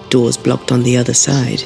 doors blocked on the other side.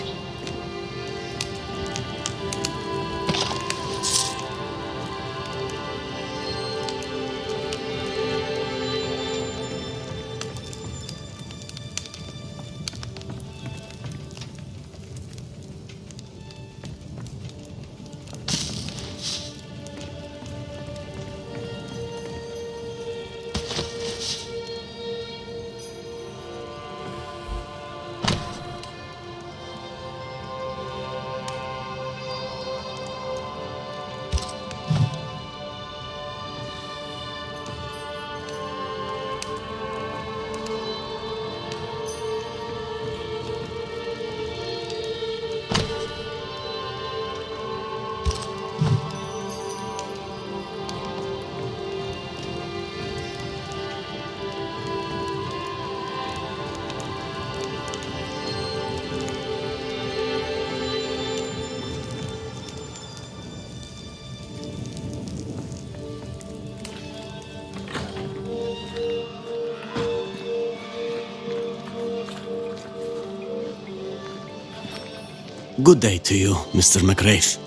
Good day to you, Mr. McWraith.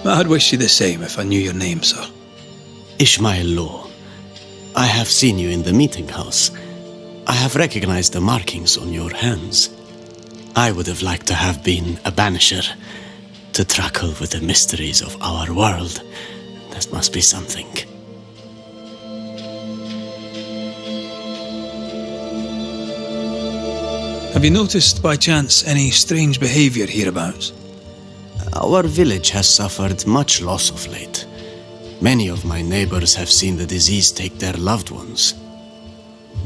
I'd wish you the same if I knew your name, sir. Ishmael Law. I have seen you in the meeting house. I have recognized the markings on your hands. I would have liked to have been a banisher, to truckle with the mysteries of our world. That must be something. Have you noticed, by chance, any strange behavior hereabouts? Our village has suffered much loss of late. Many of my neighbors have seen the disease take their loved ones.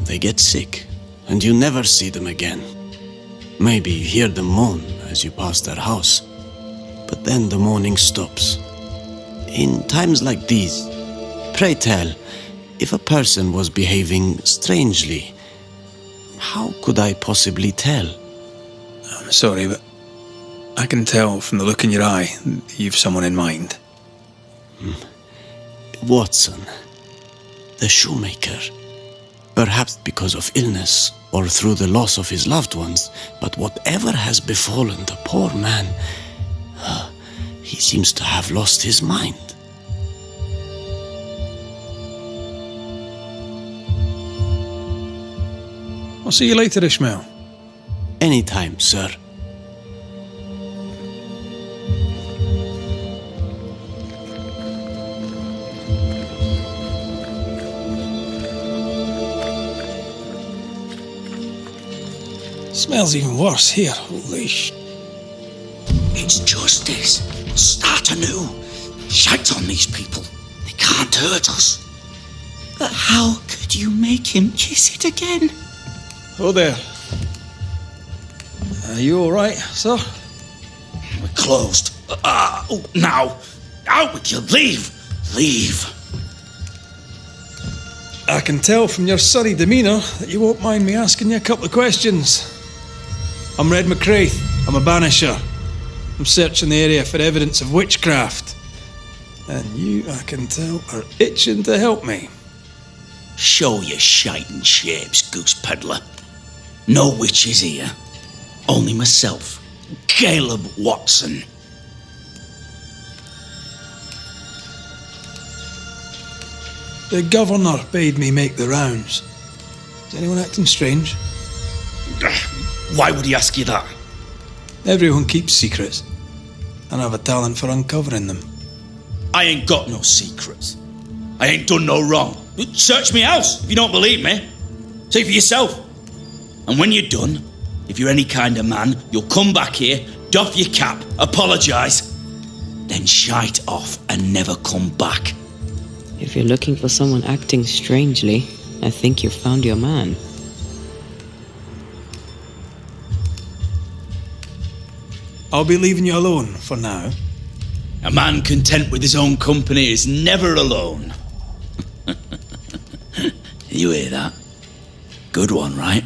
They get sick, and you never see them again. Maybe you hear them moan as you pass their house, but then the moaning stops. In times like these, pray tell, if a person was behaving strangely, how could I possibly tell? I'm sorry, but I can tell from the look in your eye that you've someone in mind. Watson, the shoemaker. Perhaps because of illness or through the loss of his loved ones, but whatever has befallen the poor man, he seems to have lost his mind. I'll see you later, Ishmael. Anytime, sir. Smells even worse here, holy It's justice. Start anew. Shite on these people. They can't hurt us. But how could you make him kiss it again? Oh there. Are you alright, sir? We're closed. Now. Out with you. Leave. Leave. I can tell from your surly demeanour that you won't mind me asking you a couple of questions. I'm Red McWraith. I'm a banisher. I'm searching the area for evidence of witchcraft. And you, I can tell, are itching to help me. Show your shiting shapes, goose peddler. No witches here. Only myself, Caleb Watson. The governor bade me make the rounds. Is anyone acting strange? Why would he ask you that? Everyone keeps secrets, and I have a talent for uncovering them. I ain't got no secrets. I ain't done no wrong. Search me house if you don't believe me. See for yourself. And when you're done, if you're any kind of man, you'll come back here, doff your cap, apologise, then shite off and never come back. If you're looking for someone acting strangely, I think you've found your man. I'll be leaving you alone for now. A man content with his own company is never alone. You hear that? Good one, right?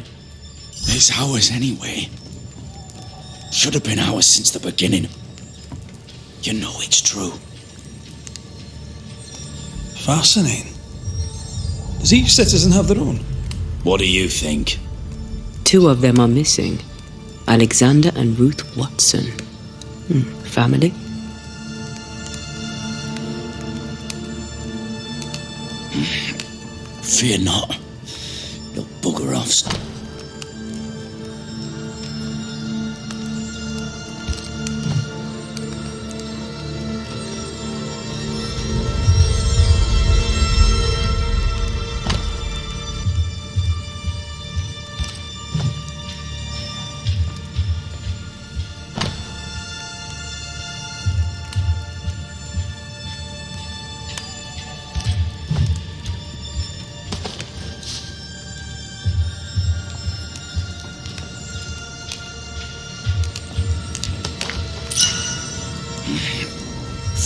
It's ours anyway. Should have been ours since the beginning. You know it's true. Fascinating. Does each citizen have their own? What do you think? 2 of them are missing. Alexander and Ruth Watson. Family? Fear not. You'll bugger off, son.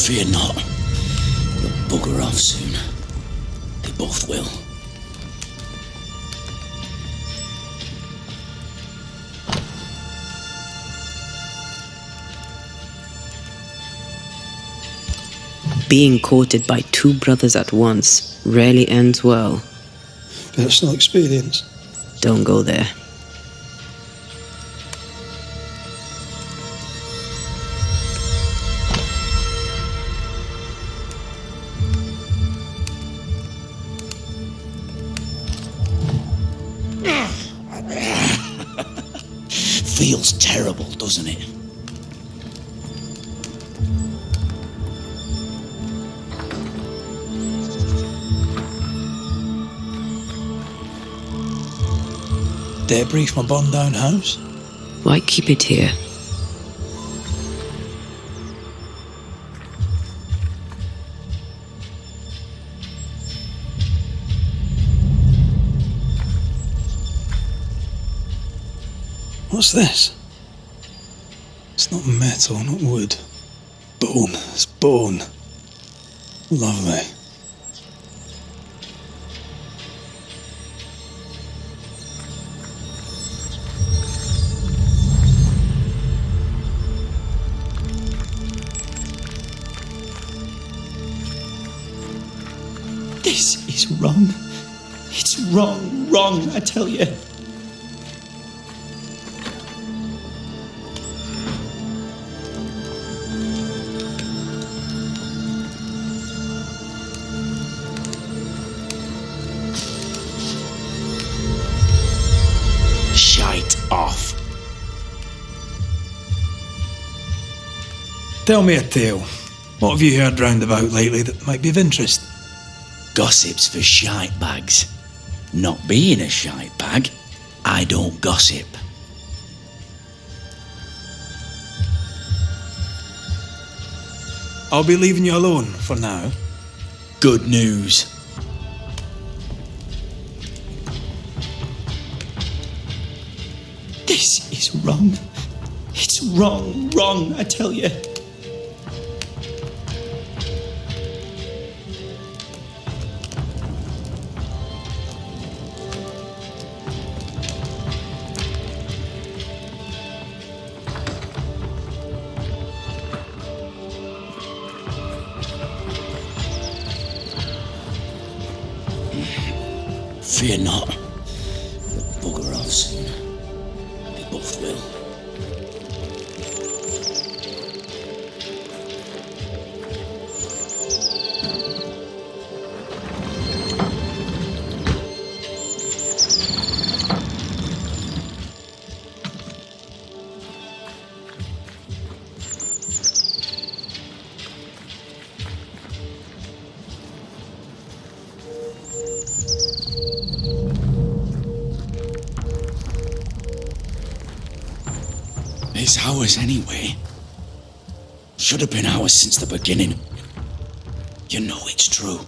Fear not. You'll bugger off soon. They both will. Being courted by two brothers at once rarely ends well. Personal experience. Don't go there. Feels terrible, doesn't it? Dare brief my bond down house? Why keep it here? What's this? It's not metal, not wood. Bone. It's bone. Lovely. This is wrong. It's wrong, I tell you. Shite off. Tell me a tale. What have you heard round about lately that might be of interest? Gossip's for shite bags. Not being a shite bag, I don't gossip. I'll be leaving you alone for now. Good news. This is wrong. It's wrong, I tell you. Fear not. You'll bugger off soon. They both will. It's ours anyway. Should have been ours since the beginning. You know it's true.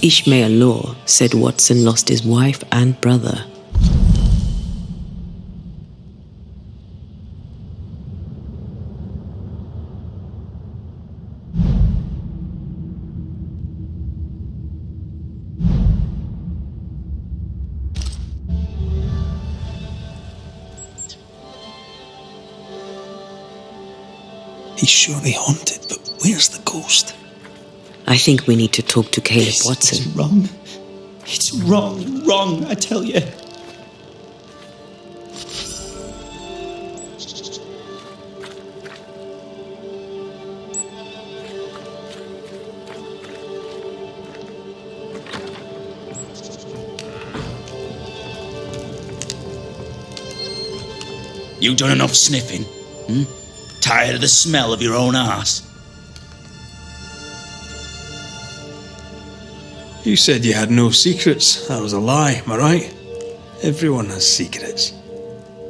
Ishmael law said Watson lost his wife and brother. He's surely haunted, but where's the ghost? I think we need to talk to Caleb Watson. It's wrong. It's wrong, I tell you. You done enough sniffing? Tired of the smell of your own arse? You said you had no secrets. That was a lie, am I right? Everyone has secrets.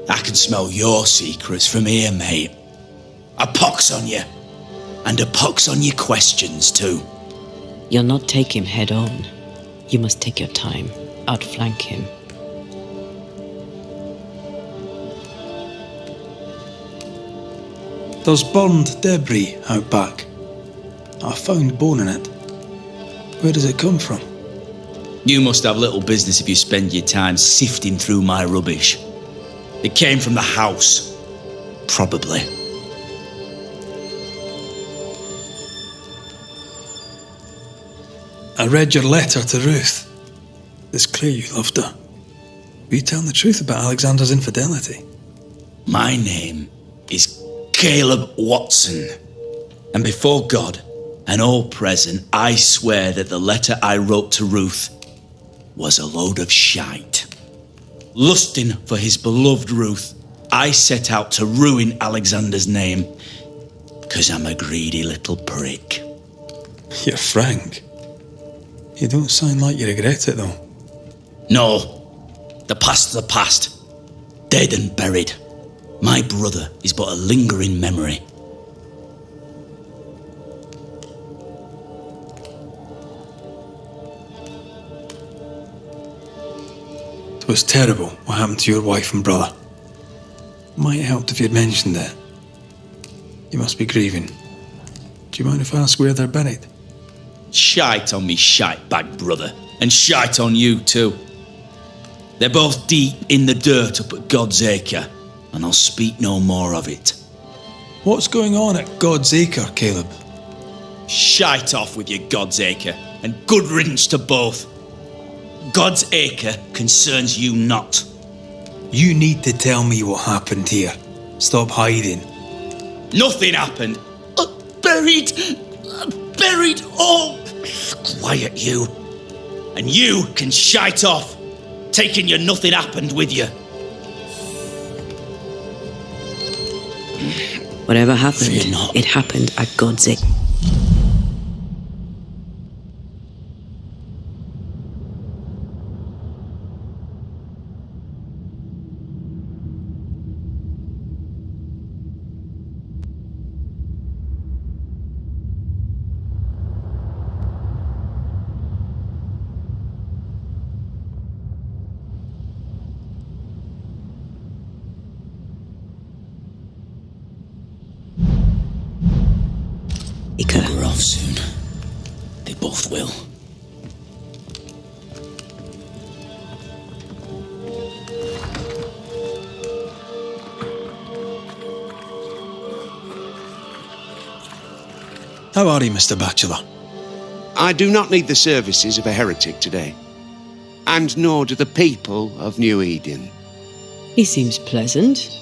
I can smell your secrets from here, mate. A pox on you. And a pox on your questions, too. You'll not take him head on. You must take your time, outflank him. There's burned debris out back. I found bone in it. Where does it come from? You must have little business if you spend your time sifting through my rubbish. It came from the house. Probably. I read your letter to Ruth. It's clear you loved her. Were you telling the truth about Alexander's infidelity? My name is Caleb Watson. And before God and all present, I swear that the letter I wrote to Ruth was a load of shite. Lusting for his beloved Ruth, I set out to ruin Alexander's name, 'cause I'm a greedy little prick. You're frank. You don't sound like you regret it, though. No, the past's the past. Dead and buried. My brother is but a lingering memory. It was terrible what happened to your wife and brother. Might have helped if you'd mentioned it. You must be grieving. Do you mind if I ask where they're buried? Shite on me shite bag brother, and shite on you too. They're both deep in the dirt up at God's Acre, and I'll speak no more of it. What's going on at God's Acre, Caleb? Shite off with your God's Acre, and good riddance to both. God's Acre concerns you not. You need to tell me what happened here. Stop hiding. Nothing happened. Buried. Oh, quiet you. And you can shite off, taking your nothing happened with you. Whatever happened, Fear not. it happened at God's Acre. We're off soon. They both will. How are you, Mr. Bachelor? I do not need the services of a heretic today, and nor do the people of New Eden. He seems pleasant.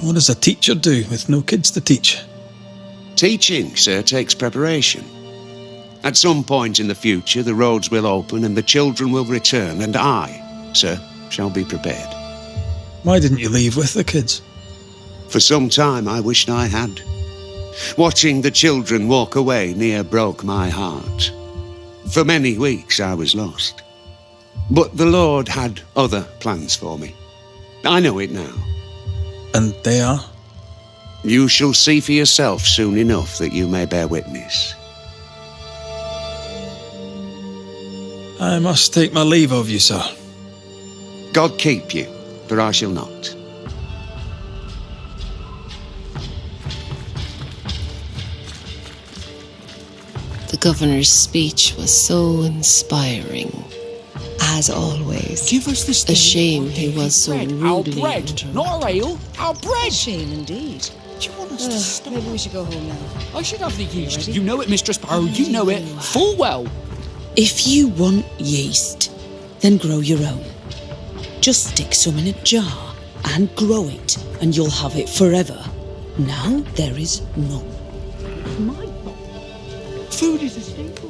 What does a teacher do with no kids to teach? Teaching, sir, takes preparation. At some point in the future, the roads will open and the children will return, and I, sir, shall be prepared. Why didn't you leave with the kids? For some time I wished I had. Watching the children walk away near broke my heart. For many weeks I was lost. But the Lord had other plans for me. I know it now. And they are? You shall see for yourself soon enough that you may bear witness. I must take my leave of you, sir. God keep you, for I shall not. The governor's speech was so inspiring. As always. Give us this. A shame he was so rudely Our bread, interrupted. not our ale. Our bread. Shame indeed. Do you want us to stop? Maybe we should go home now. I should have the yeast. You know it, Mistress Sparrow. You know it full well. If you want yeast, then grow your own. Just stick some in a jar and grow it, and you'll have it forever. Now there is none. Food is a staple.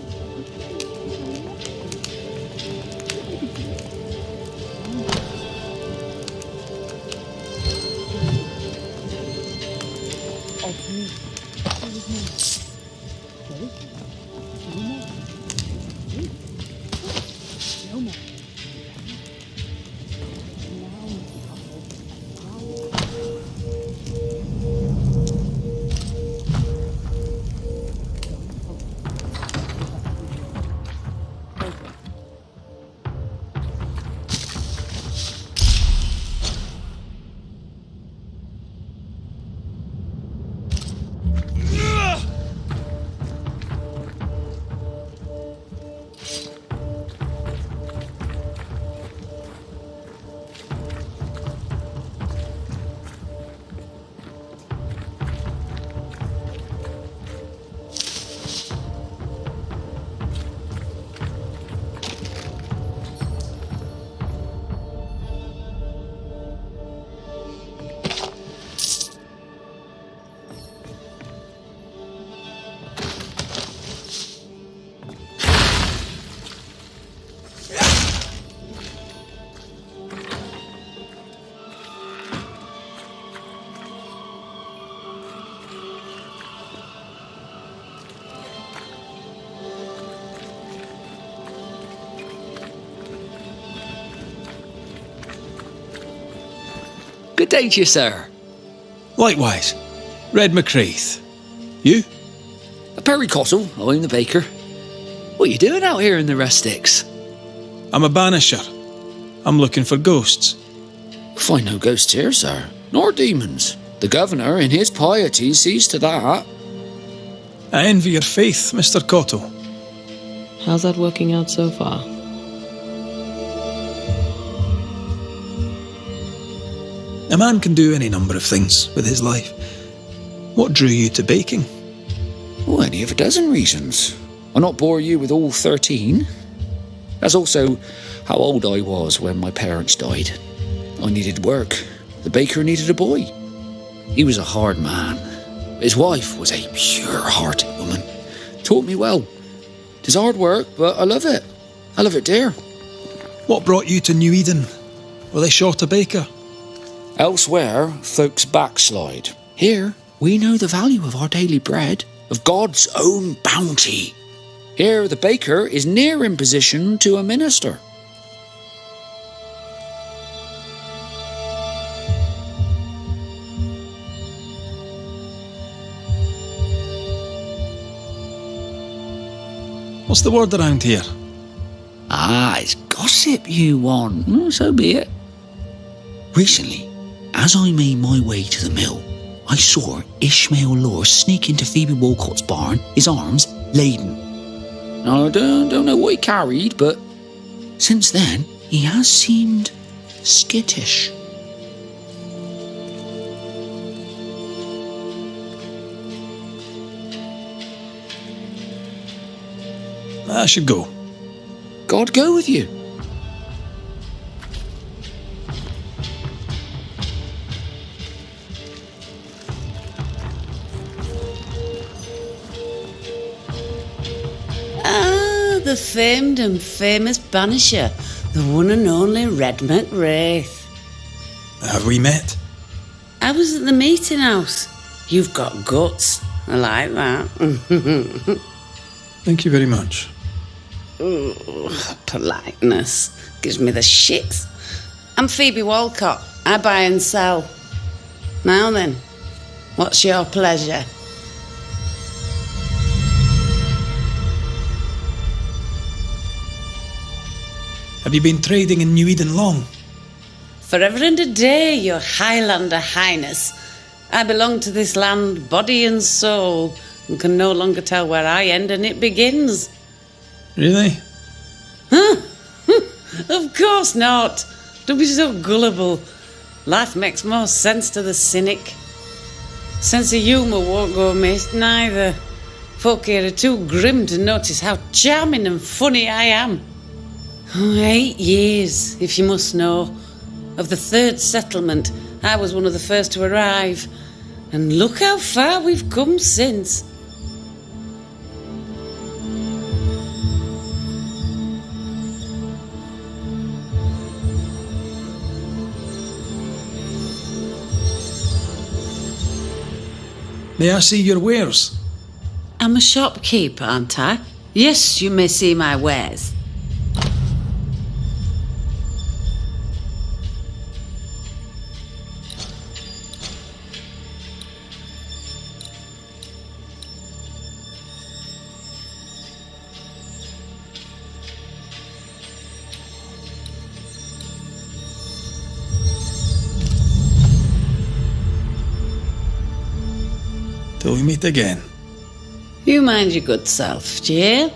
Good day to you, sir. Likewise. Red McCreath. You? A Perry Cottle, I'm the baker. What are you doing out here in the rustics? I'm a banisher. I'm looking for ghosts. Find no ghosts here, sir, nor demons. The governor, in his piety, sees to that. I envy your faith, Mr. Cottle. How's that working out so far? A man can do any number of things with his life. What drew you to baking? Oh, any of a dozen reasons. I'll not bore you with all 13. That's also how old I was when my parents died. I needed work. The baker needed a boy. He was a hard man. His wife was a pure-hearted woman. Taught me well. 'Tis hard work, but I love it. I love it, dear. What brought you to New Eden? Were they short a baker? Elsewhere, folks backslide. Here, we know the value of our daily bread, of God's own bounty. Here, the baker is near in position to a minister. What's the word around here? Ah, it's gossip you want. So be it. Recently, as I made my way to the mill, I saw Ishmael Lore sneak into Phoebe Walcott's barn, his arms laden. Now, I don't know what he carried, but since then, he has seemed skittish. I should go. God go with you. The famed and famous Banisher, the one and only Red McWraith. Have we met? I was at the meeting house. You've got guts. I like that. Thank you very much. Ooh, politeness gives me the shits. I'm Phoebe Walcott. I buy and sell. Now then, What's your pleasure? Have you been trading in New Eden long? Forever and a day, your Highlander Highness. I belong to this land, body and soul, and can no longer tell where I end and it begins. Really? Of course not. Don't be so gullible. Life makes more sense to the cynic. Sense of humour won't go amiss, neither. Folk here are too grim to notice how charming and funny I am. 8 years, if you must know. Of the third settlement, I was one of the first to arrive. And look how far we've come since. May I see your wares? I'm a shopkeeper, aren't I? Yes, you may see my wares. Till we meet again. You mind your good self, do you hear?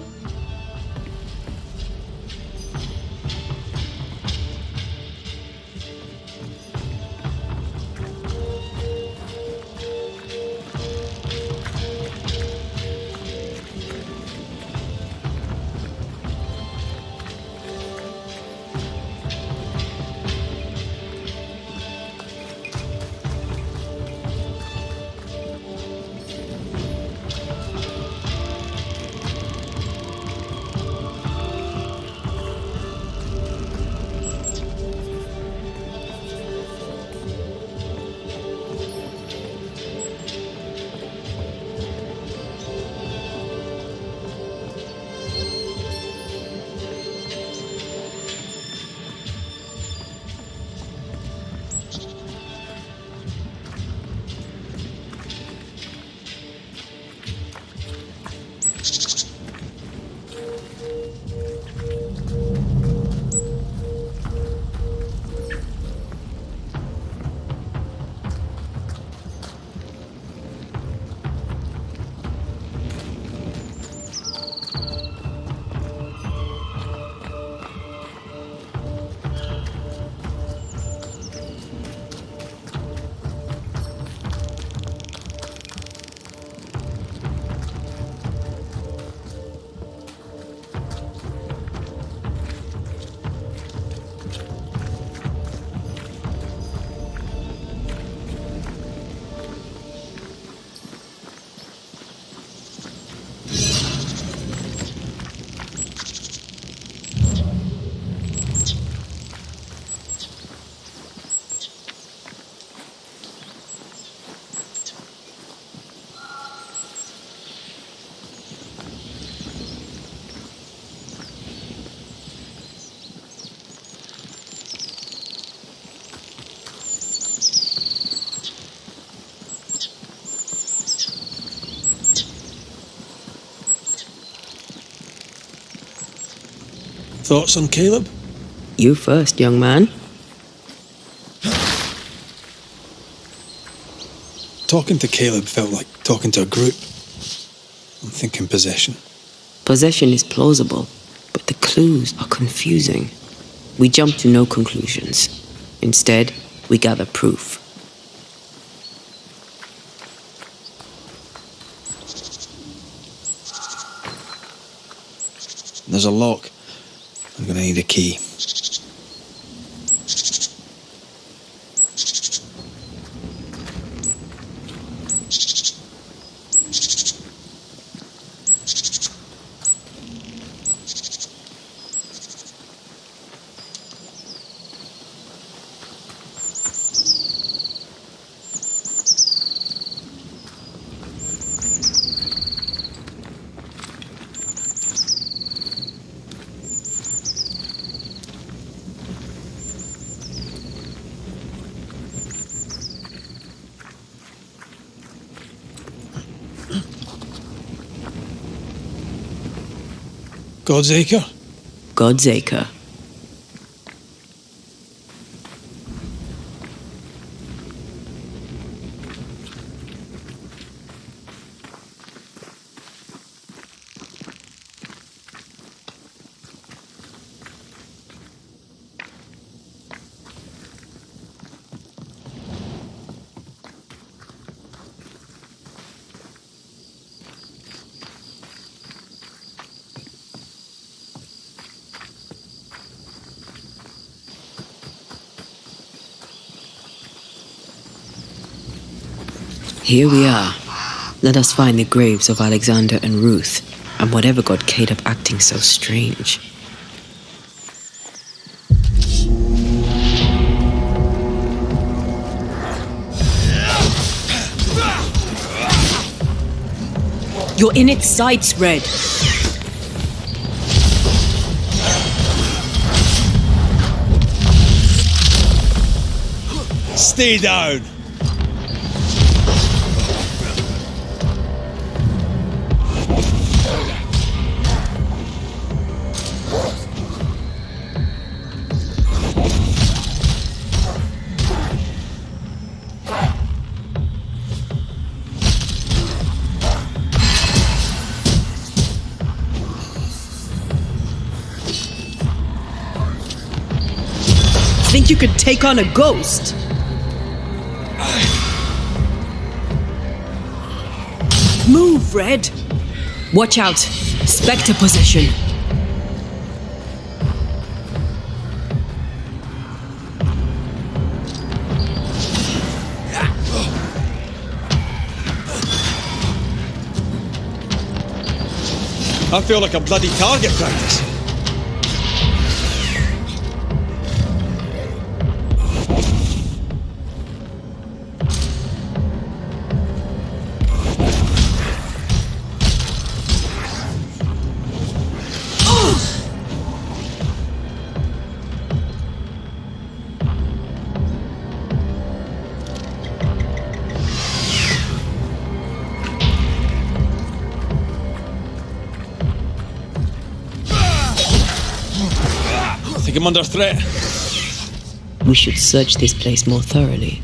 Thoughts on Caleb? You first, young man. Talking to Caleb felt like talking to a group. I'm thinking possession. Possession is plausible, but the clues are confusing. We jump to no conclusions. Instead, we gather proof. There's a lock. I'm gonna need a key. God's Acre? God's Acre. Here we are. Let us find the graves of Alexander and Ruth, and whatever got Kate up acting so strange. You're in its sights, Red. Stay down. Think you could take on a ghost? Move, Red. Watch out. Spectre possession. I feel like a bloody target practice. I think I'm under threat. We should search this place more thoroughly.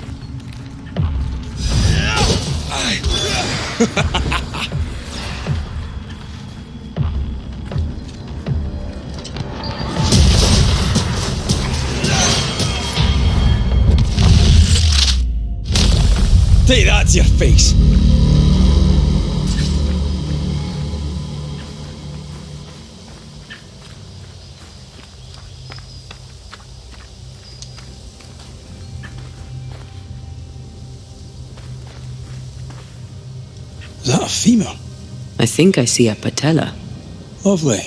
Take that to your face. Is that a femur? I think I see a patella. Lovely.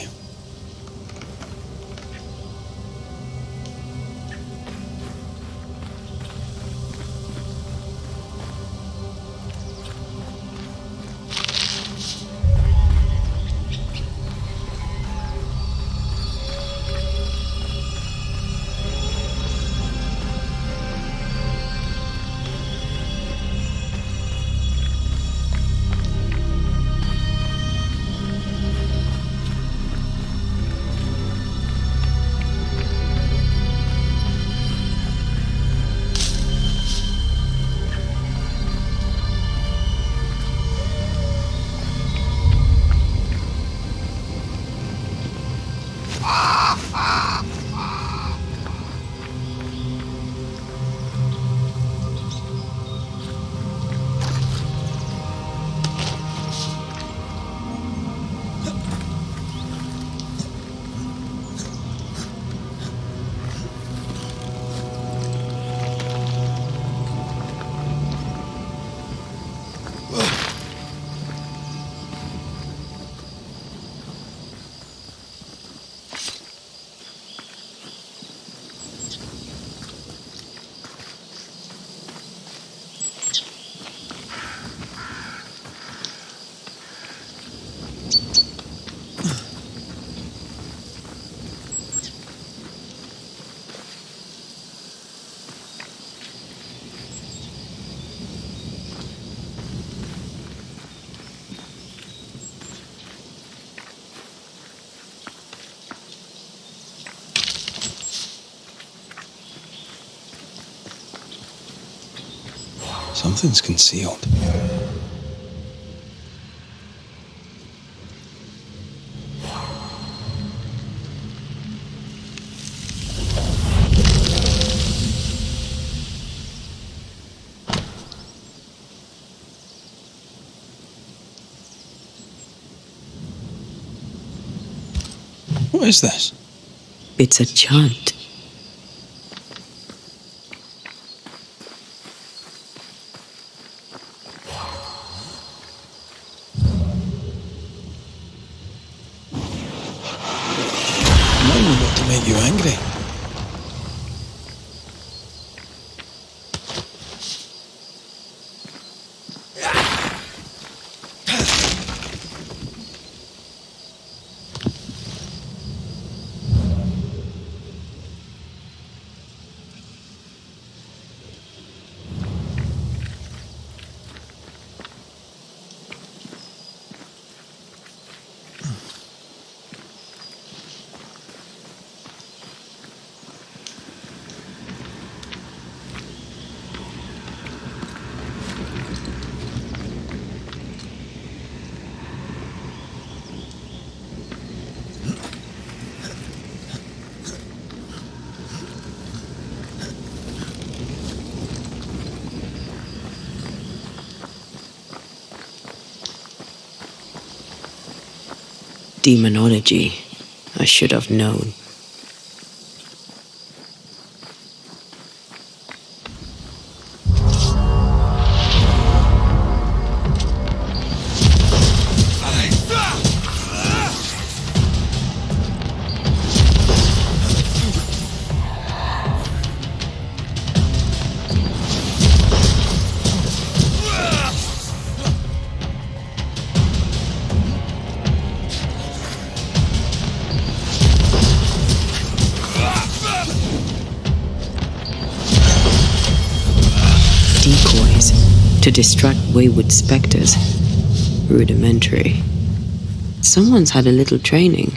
Something's concealed. What is this? It's a chant. Mine were not to make you angry. Demonology. I should have known. Decoys to distract wayward spectres. Rudimentary. Someone's had a little training.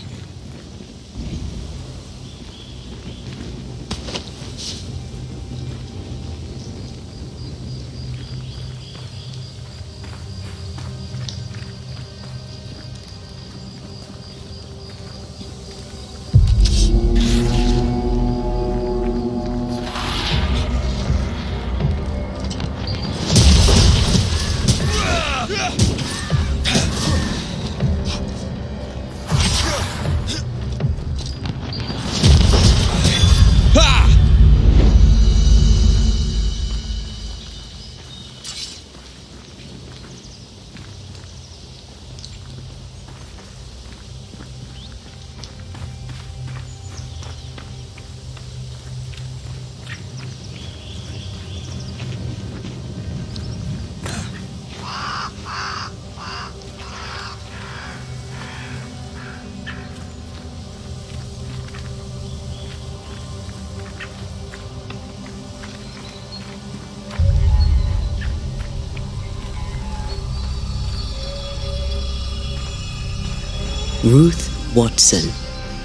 Ruth Watson.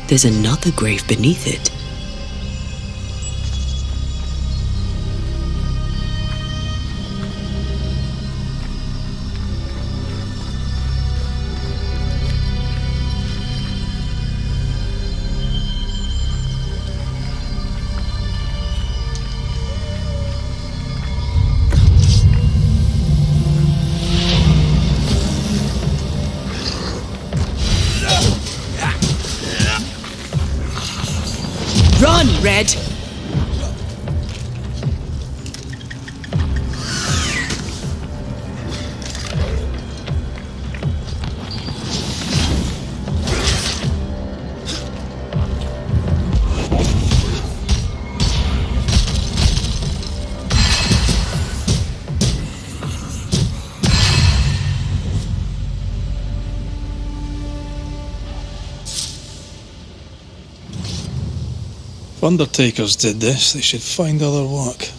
There's another grave beneath it. Run, Red! If undertakers did this, they should find other work.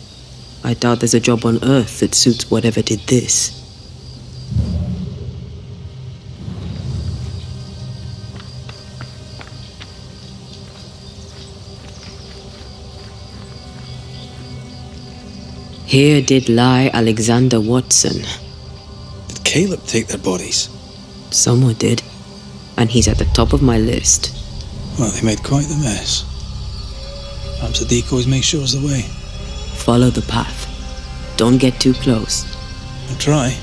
I doubt there's a job on Earth that suits whatever did this. Here did lie Alexander Watson. Did Caleb take their bodies? Someone did, and he's at the top of my list. Well, they made quite the mess. Perhaps the decoys may show us the way. Follow the path. Don't get too close. I'll try.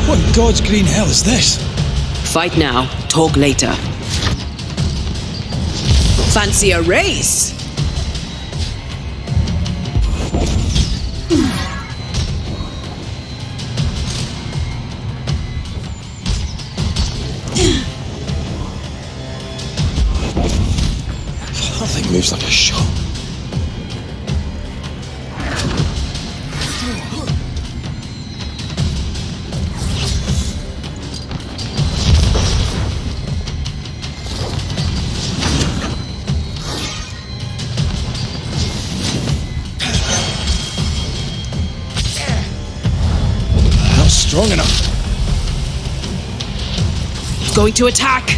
What in God's green hell is this? Fight now, talk later. Fancy a race? That thing moves like a shot. Strong enough. Going to attack.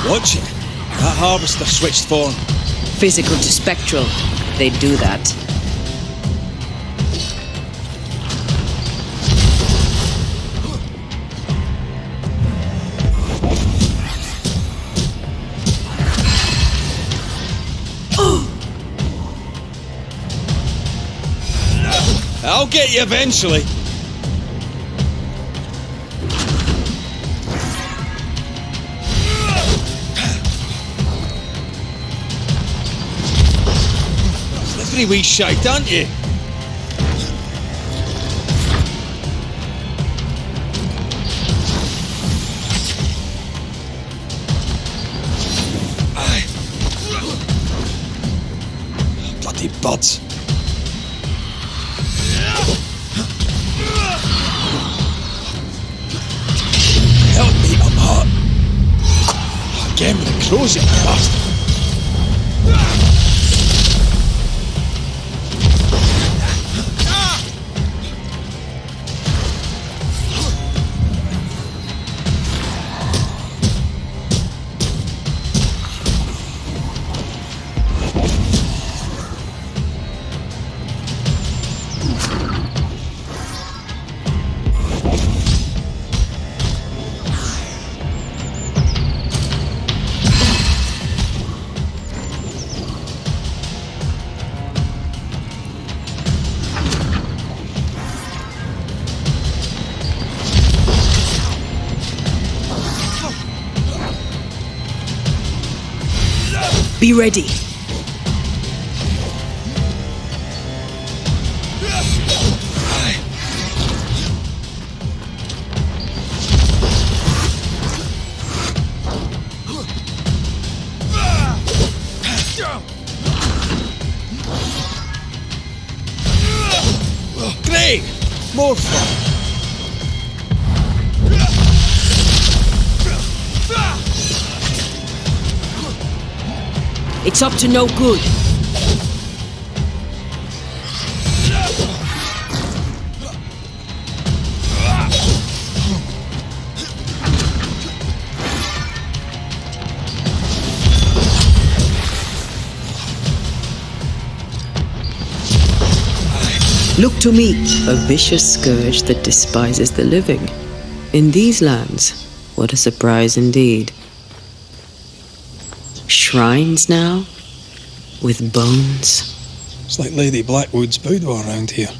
Watch it. That harvester switched form. Physical to spectral. They do that. I'll get you eventually. Slippery wee shite, aren't you? Aye. Bloody buds. Help me, I'm hurt. Again with the crows, you bastard. Be ready. Great! More fun! It's up to no good. Look to me, a vicious scourge that despises the living. In these lands, what a surprise indeed. Shrines now, with bones. It's like Lady Blackwood's boudoir around here.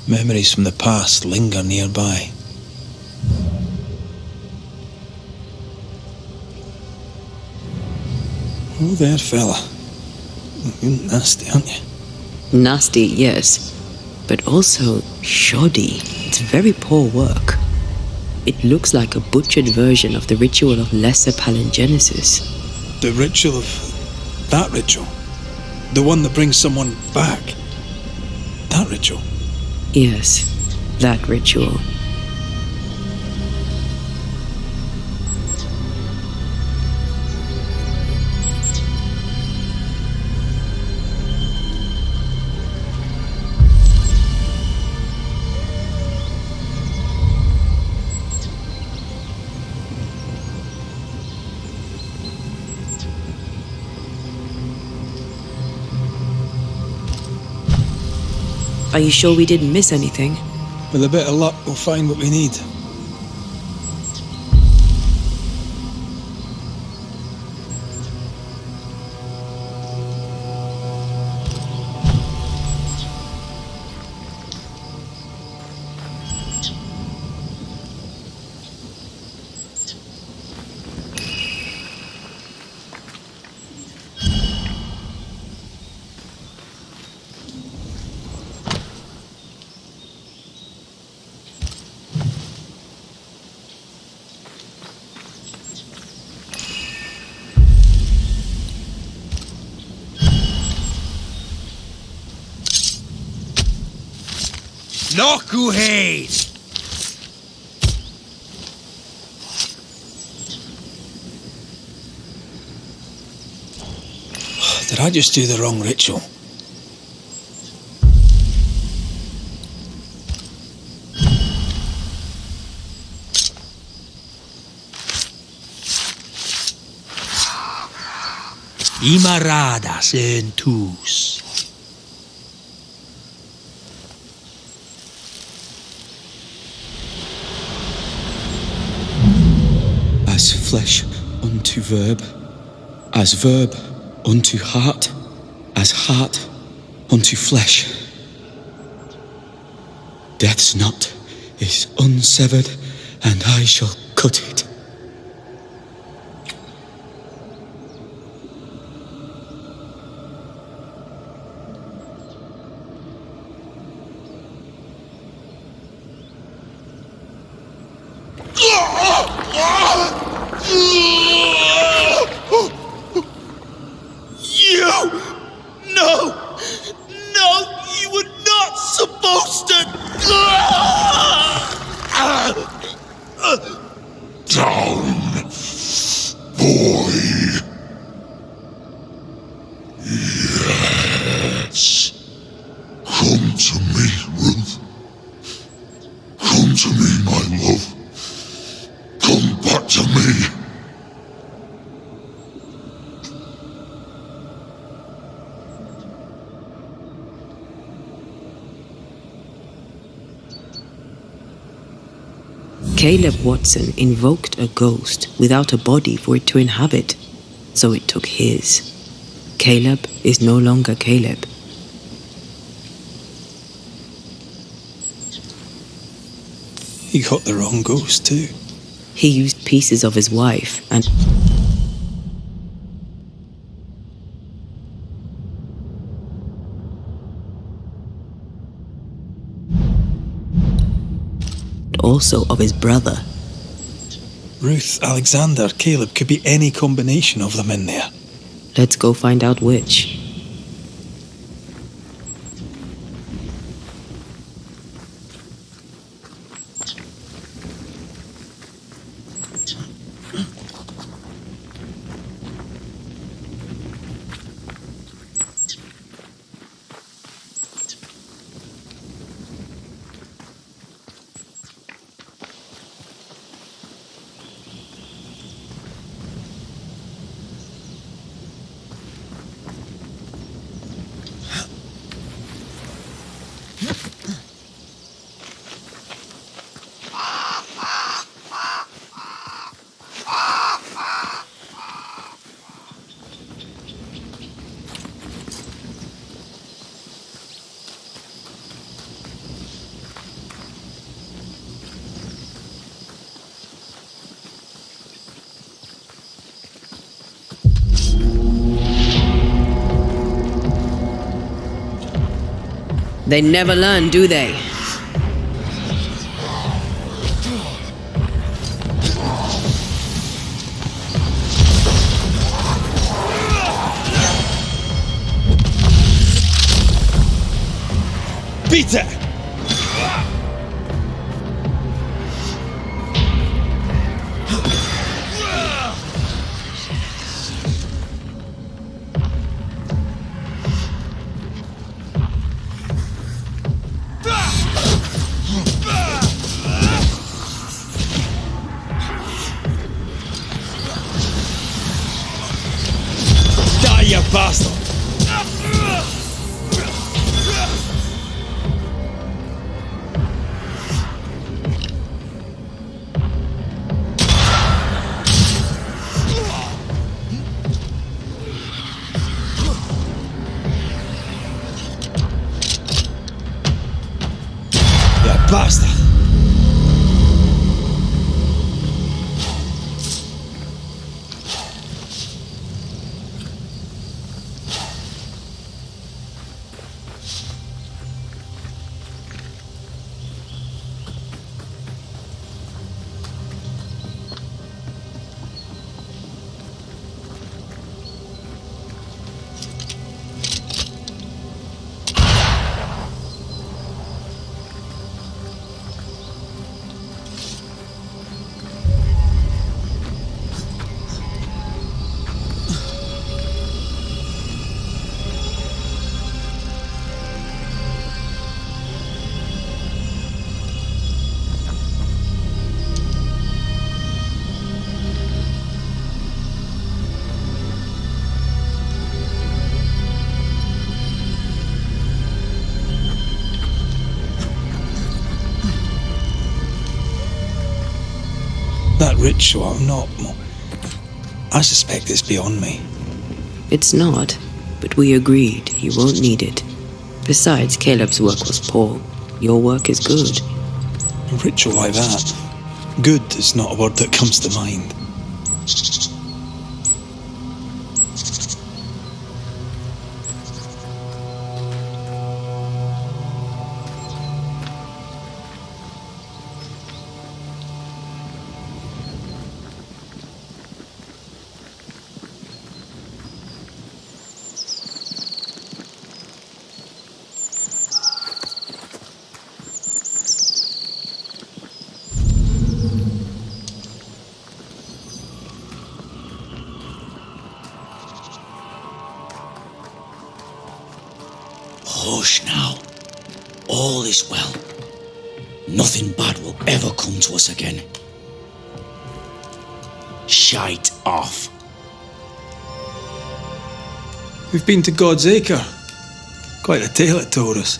Memories from the past linger nearby. Oh there, fella. You're nasty, aren't you? Nasty, yes, but also shoddy. It's very poor work. It looks like a butchered version of the ritual of Lesser Palingenesis. The ritual of... that ritual? The one that brings someone back? That ritual? Yes, that ritual. Are you sure we didn't miss anything? With a bit of luck, we'll find what we need. Nokuheid! Did I just do the wrong ritual? Imaradas en tus. As flesh unto verb, as verb unto heart, as heart unto flesh. Death's knot is unsevered, and I shall cut it. Caleb Watson invoked a ghost without a body for it to inhabit, so it took his. Caleb is no longer Caleb. He got the wrong ghost too. He used pieces of his wife and... also of his brother. Ruth, Alexander, Caleb could be any combination of them in there. Let's go find out which. They never learn, do they? Peter! You bastard! You bastard! That ritual, I suspect it's beyond me. It's not, but we agreed he won't need it. Besides, Caleb's work was poor. Your work is good. A ritual like that. Good is not a word that comes to mind. Hush now. All is well. Nothing bad will ever come to us again. Shite off. We've been to God's Acre. Quite a tale it told us.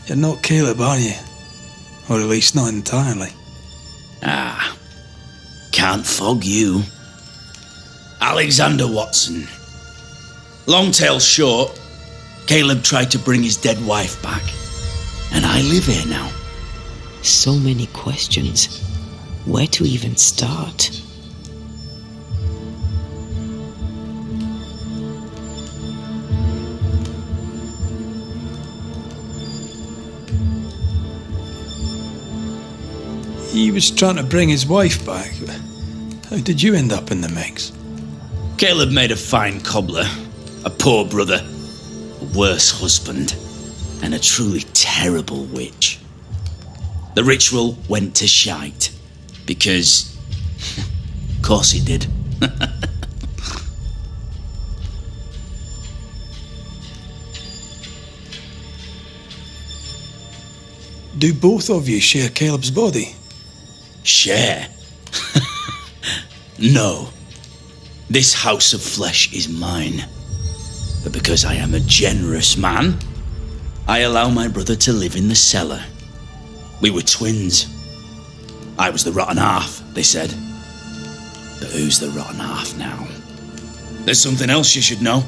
You're not Caleb, are you? Or at least not entirely. Ah, can't fog you. Alexander Watson. Long tale short, Caleb tried to bring his dead wife back. And I live here now. So many questions. Where to even start? was trying to bring his wife back. How did you end up in the mix? Caleb made a fine cobbler, a poor brother, a worse husband, and a truly terrible witch. The ritual went to shite, because, of course it did. Do both of you share Caleb's body? Share? No. This house of flesh is mine. But because I am a generous man, I allow my brother to live in the cellar. We were twins. I was the rotten half, they said. But who's the rotten half now? There's something else you should know.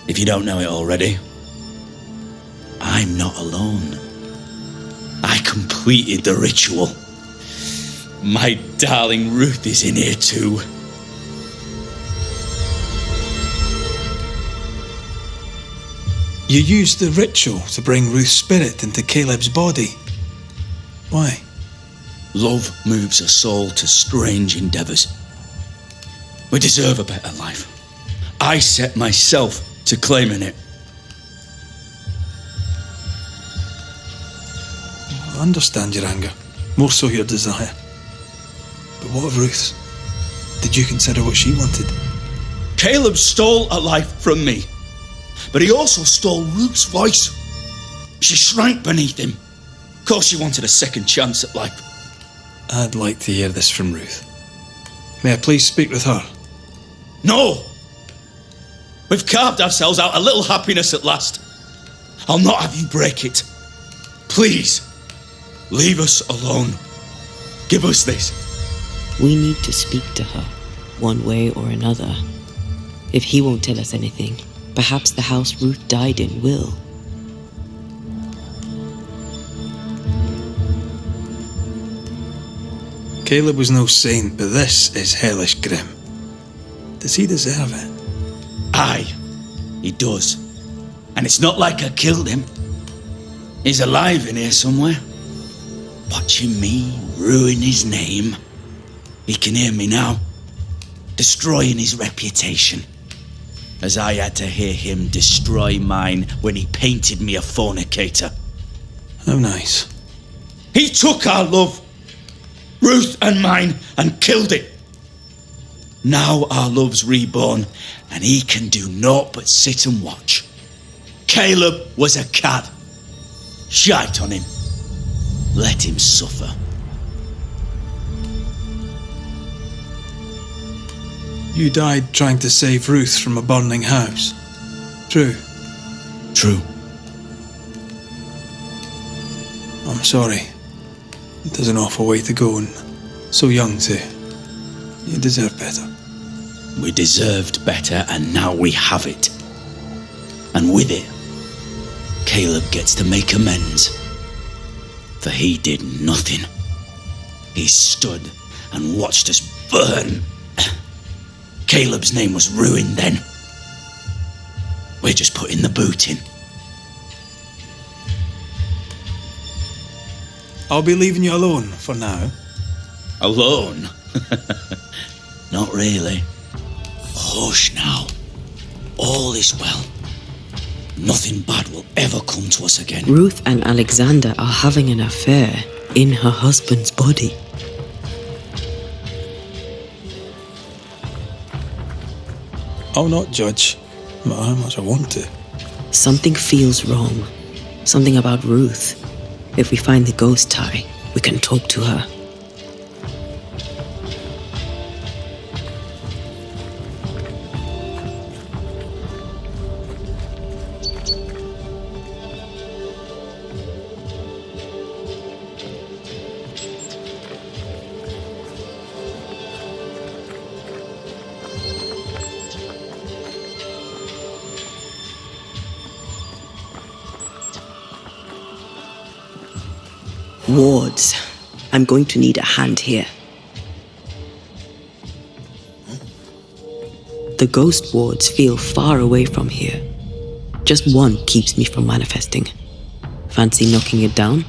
If you don't know it already. I'm not alone. I completed the ritual. My darling Ruth is in here too. You used the ritual to bring Ruth's spirit into Caleb's body. Why? Love moves a soul to strange endeavours. We deserve a better life. I set myself to claiming it. I understand your anger, more so your desire. But what of Ruth's? Did you consider what she wanted? Caleb stole a life from me, but he also stole Ruth's voice. She shrank beneath him. Of course she wanted a second chance at life. I'd like to hear this from Ruth. May I please speak with her? No! We've carved ourselves out a little happiness at last. I'll not have you break it. Please, leave us alone. Give us this. We need to speak to her, one way or another. If he won't tell us anything, perhaps the house Ruth died in will. Caleb was no saint, but this is hellish grim. Does he deserve it? Aye, he does. And it's not like I killed him. He's alive in here somewhere, watching me ruin his name. He can hear me now, destroying his reputation, as I had to hear him destroy mine when he painted me a fornicator. How nice. He took our love, Ruth and mine, and killed it. Now our love's reborn, and he can do naught but sit and watch. Caleb was a cad. Shite on him. Let him suffer. You died trying to save Ruth from a burning house. True. True. I'm sorry. It is an awful way to go, and so young too. You deserve better. We deserved better, and now we have it. And with it, Caleb gets to make amends. For he did nothing. He stood and watched us burn. Caleb's name was ruined then. We're just putting the boot in. I'll be leaving you alone for now. Alone? Not really. Hush now. All is well. Nothing bad will ever come to us again. Ruth and Alexander are having an affair in her husband's body. I'll not judge, no matter how much I want to. Something feels wrong. Something about Ruth. If we find the ghost tie, we can talk to her. Wards. I'm going to need a hand here. The ghost wards feel far away from here. Just one keeps me from manifesting. Fancy knocking it down?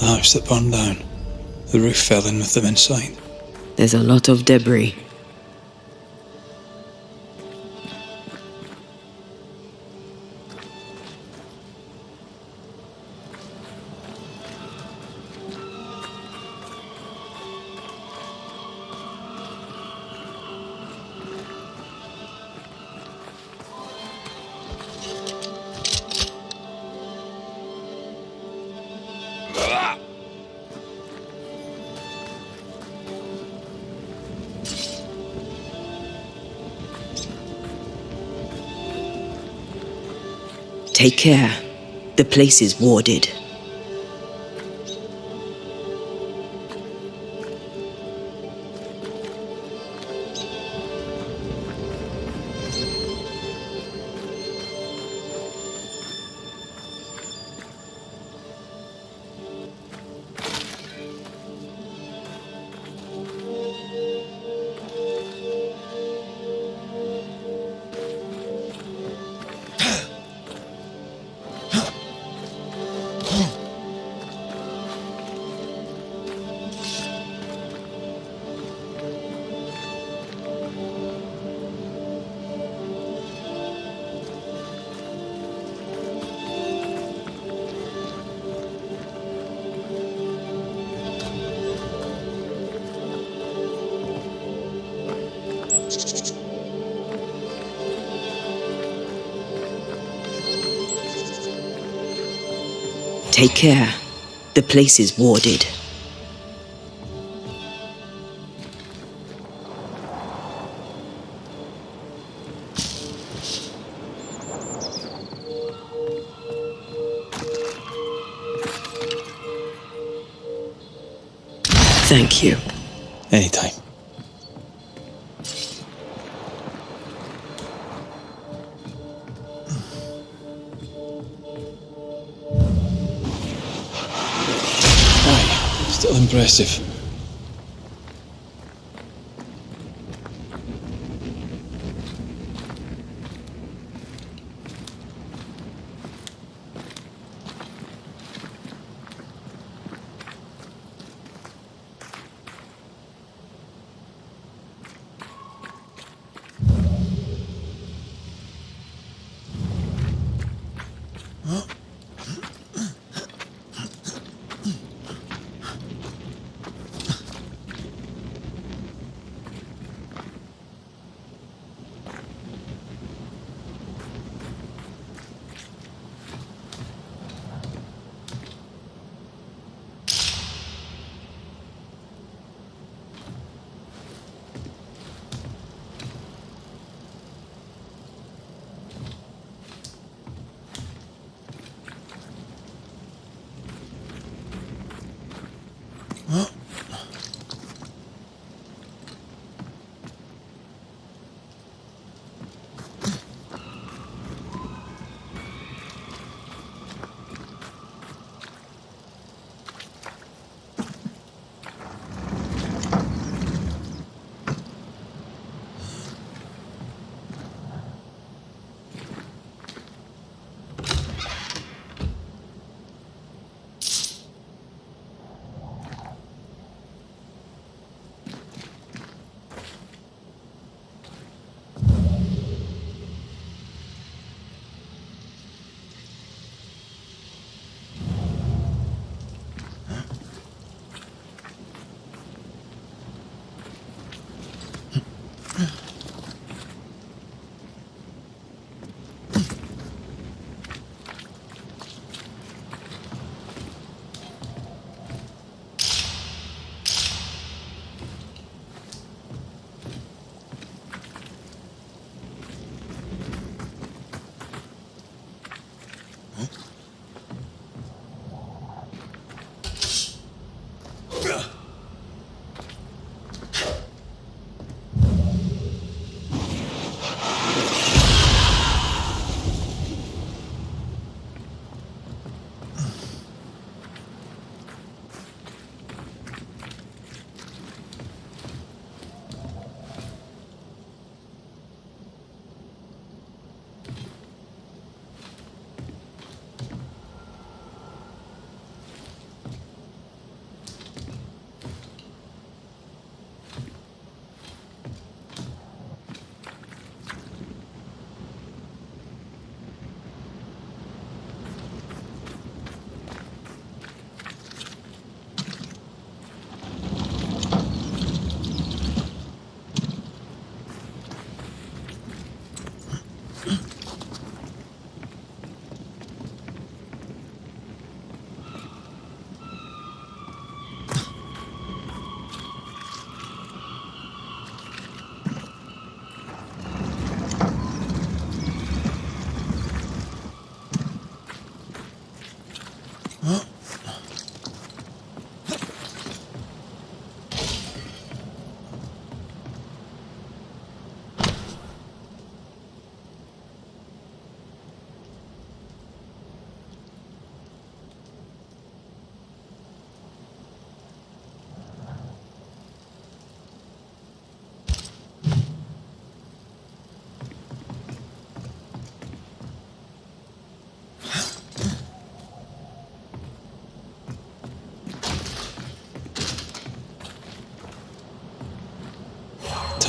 The house that burned down. The roof fell in with them inside. There's a lot of debris. Take care. The place is warded. Take care. The place is warded. Thank you. Anytime. Aye, still impressive.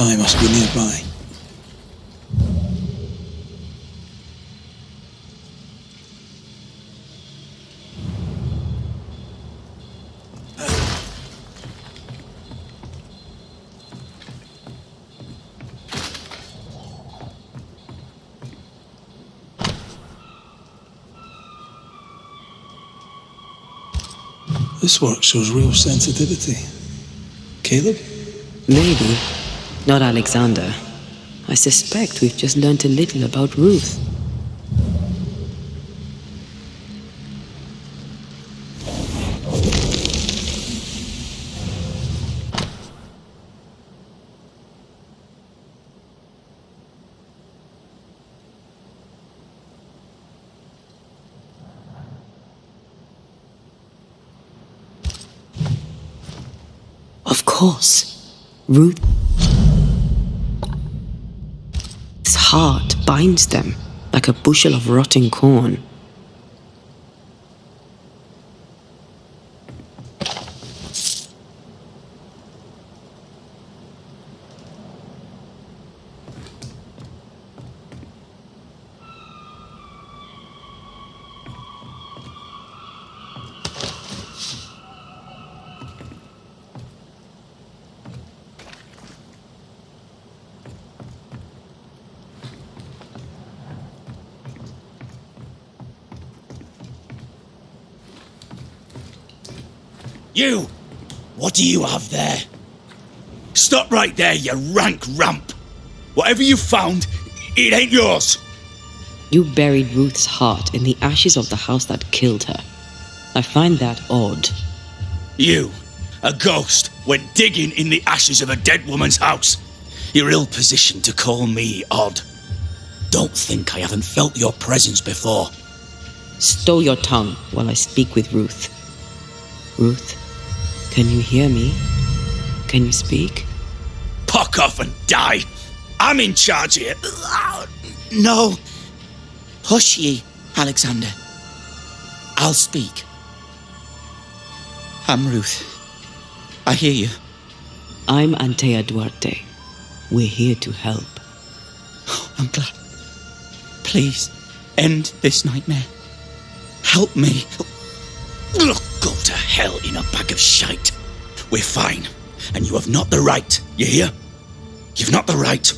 Pi must be nearby. This work shows real sensitivity. Caleb? Maybe. Not Alexander. I suspect we've just learnt a little about Ruth. Of course, Ruth's heart binds them like a bushel of rotting corn. You! What do you have there? Stop right there, you rank ramp! Whatever you found, it ain't yours! You buried Ruth's heart in the ashes of the house that killed her. I find that odd. You, a ghost, went digging in the ashes of a dead woman's house. You're ill-positioned to call me odd. Don't think I haven't felt your presence before. Stow your tongue while I speak with Ruth. Ruth, can you hear me? Can you speak? Puck off and die! I'm in charge here. No. Hush ye, Alexander. I'll speak. I'm Ruth. I hear you. I'm Antea Duarte. We're here to help. I'm glad. Please, end this nightmare. Help me. Look, go to hell in a bag of shite. We're fine, and you have not the right. You hear? You've not the right.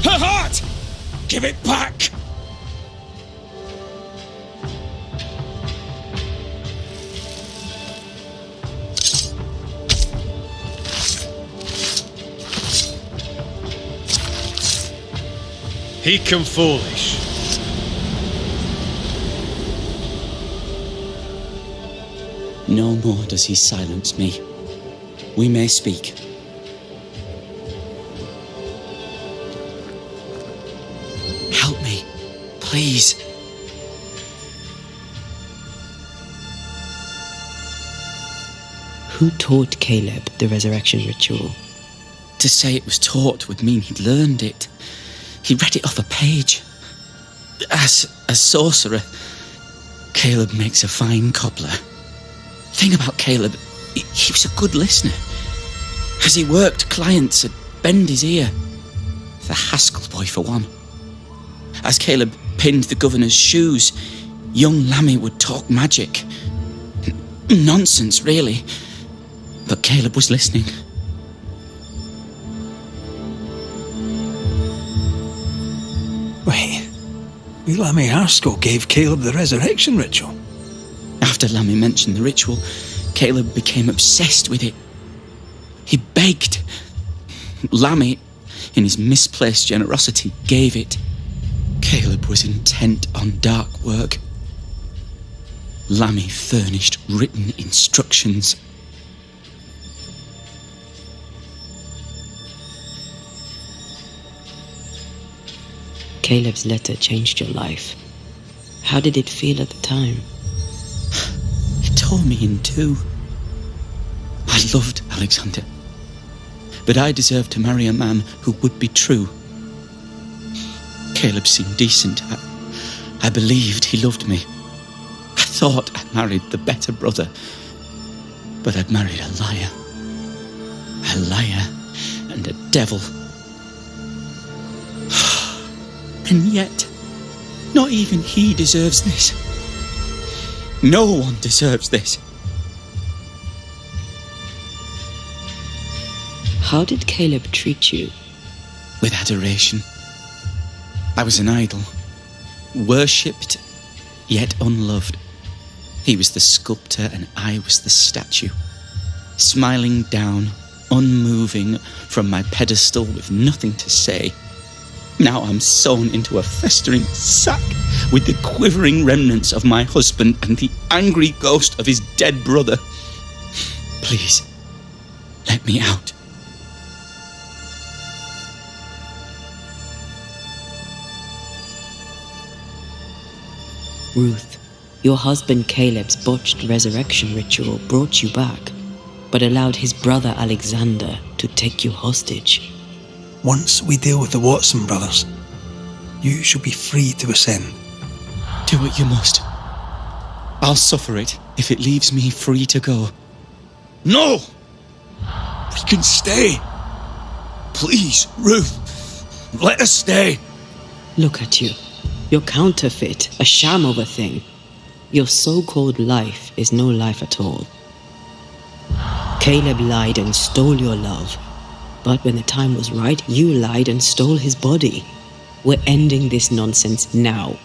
Her heart! Give it back! He come foolish. No more does he silence me. We may speak. Help me, please. Who taught Caleb the resurrection ritual? To say it was taught would mean he'd learned it. He read it off a page. As a sorcerer, Caleb makes a fine cobbler. Thing about Caleb, he was a good listener. As he worked, clients would bend his ear. The Haskell boy, for one. As Caleb pinned the governor's shoes, young Lammy would talk magic. Nonsense, really. But Caleb was listening. Wait, Lammy Haskell gave Caleb the resurrection ritual. After Lammy mentioned the ritual, Caleb became obsessed with it. He begged. Lammy, in his misplaced generosity, gave it. Caleb was intent on dark work. Lammy furnished written instructions. Caleb's letter changed your life. How did it feel at the time? It tore me in two. I loved Alexander, but I deserved to marry a man who would be true. Caleb seemed decent. I believed he loved me. I thought I married the better brother, but I'd married a liar. A liar and a devil. And yet, not even he deserves this. No one deserves this. How did Caleb treat you? With adoration. I was an idol, worshipped, yet unloved. He was the sculptor and I was the statue, smiling down, unmoving from my pedestal with nothing to say. Now I'm sewn into a festering sack with the quivering remnants of my husband and the angry ghost of his dead brother. Please, let me out. Ruth, your husband Caleb's botched resurrection ritual brought you back, but allowed his brother Alexander to take you hostage. Once we deal with the Watson brothers, you shall be free to ascend. Do what you must. I'll suffer it if it leaves me free to go. No! We can stay. Please, Ruth, let us stay. Look at you. You're counterfeit, a sham of a thing. Your so-called life is no life at all. Caleb lied and stole your love. But when the time was right, you lied and stole his body. We're ending this nonsense now.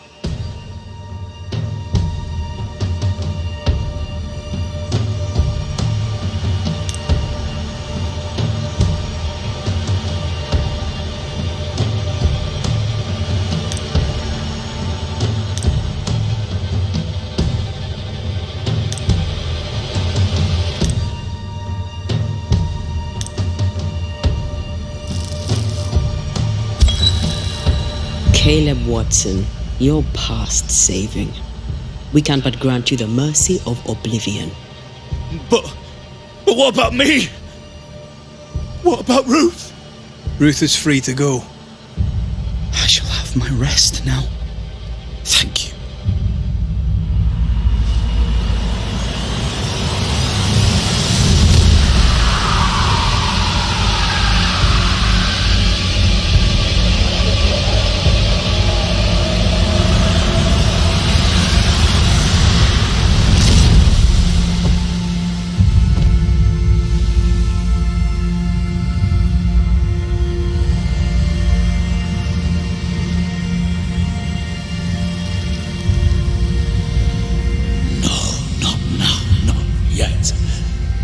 Caleb Watson, you're past saving. We can but grant you the mercy of oblivion. But what about me? What about Ruth? Ruth is free to go. I shall have my rest now. Thank you.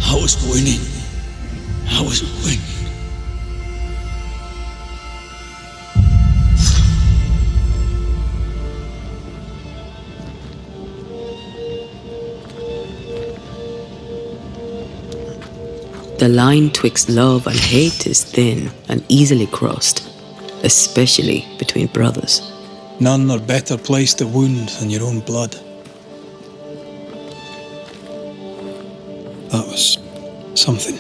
I was winning. I was winning. The line twixt love and hate is thin and easily crossed, especially between brothers. None are better placed to wound than your own blood. That was something.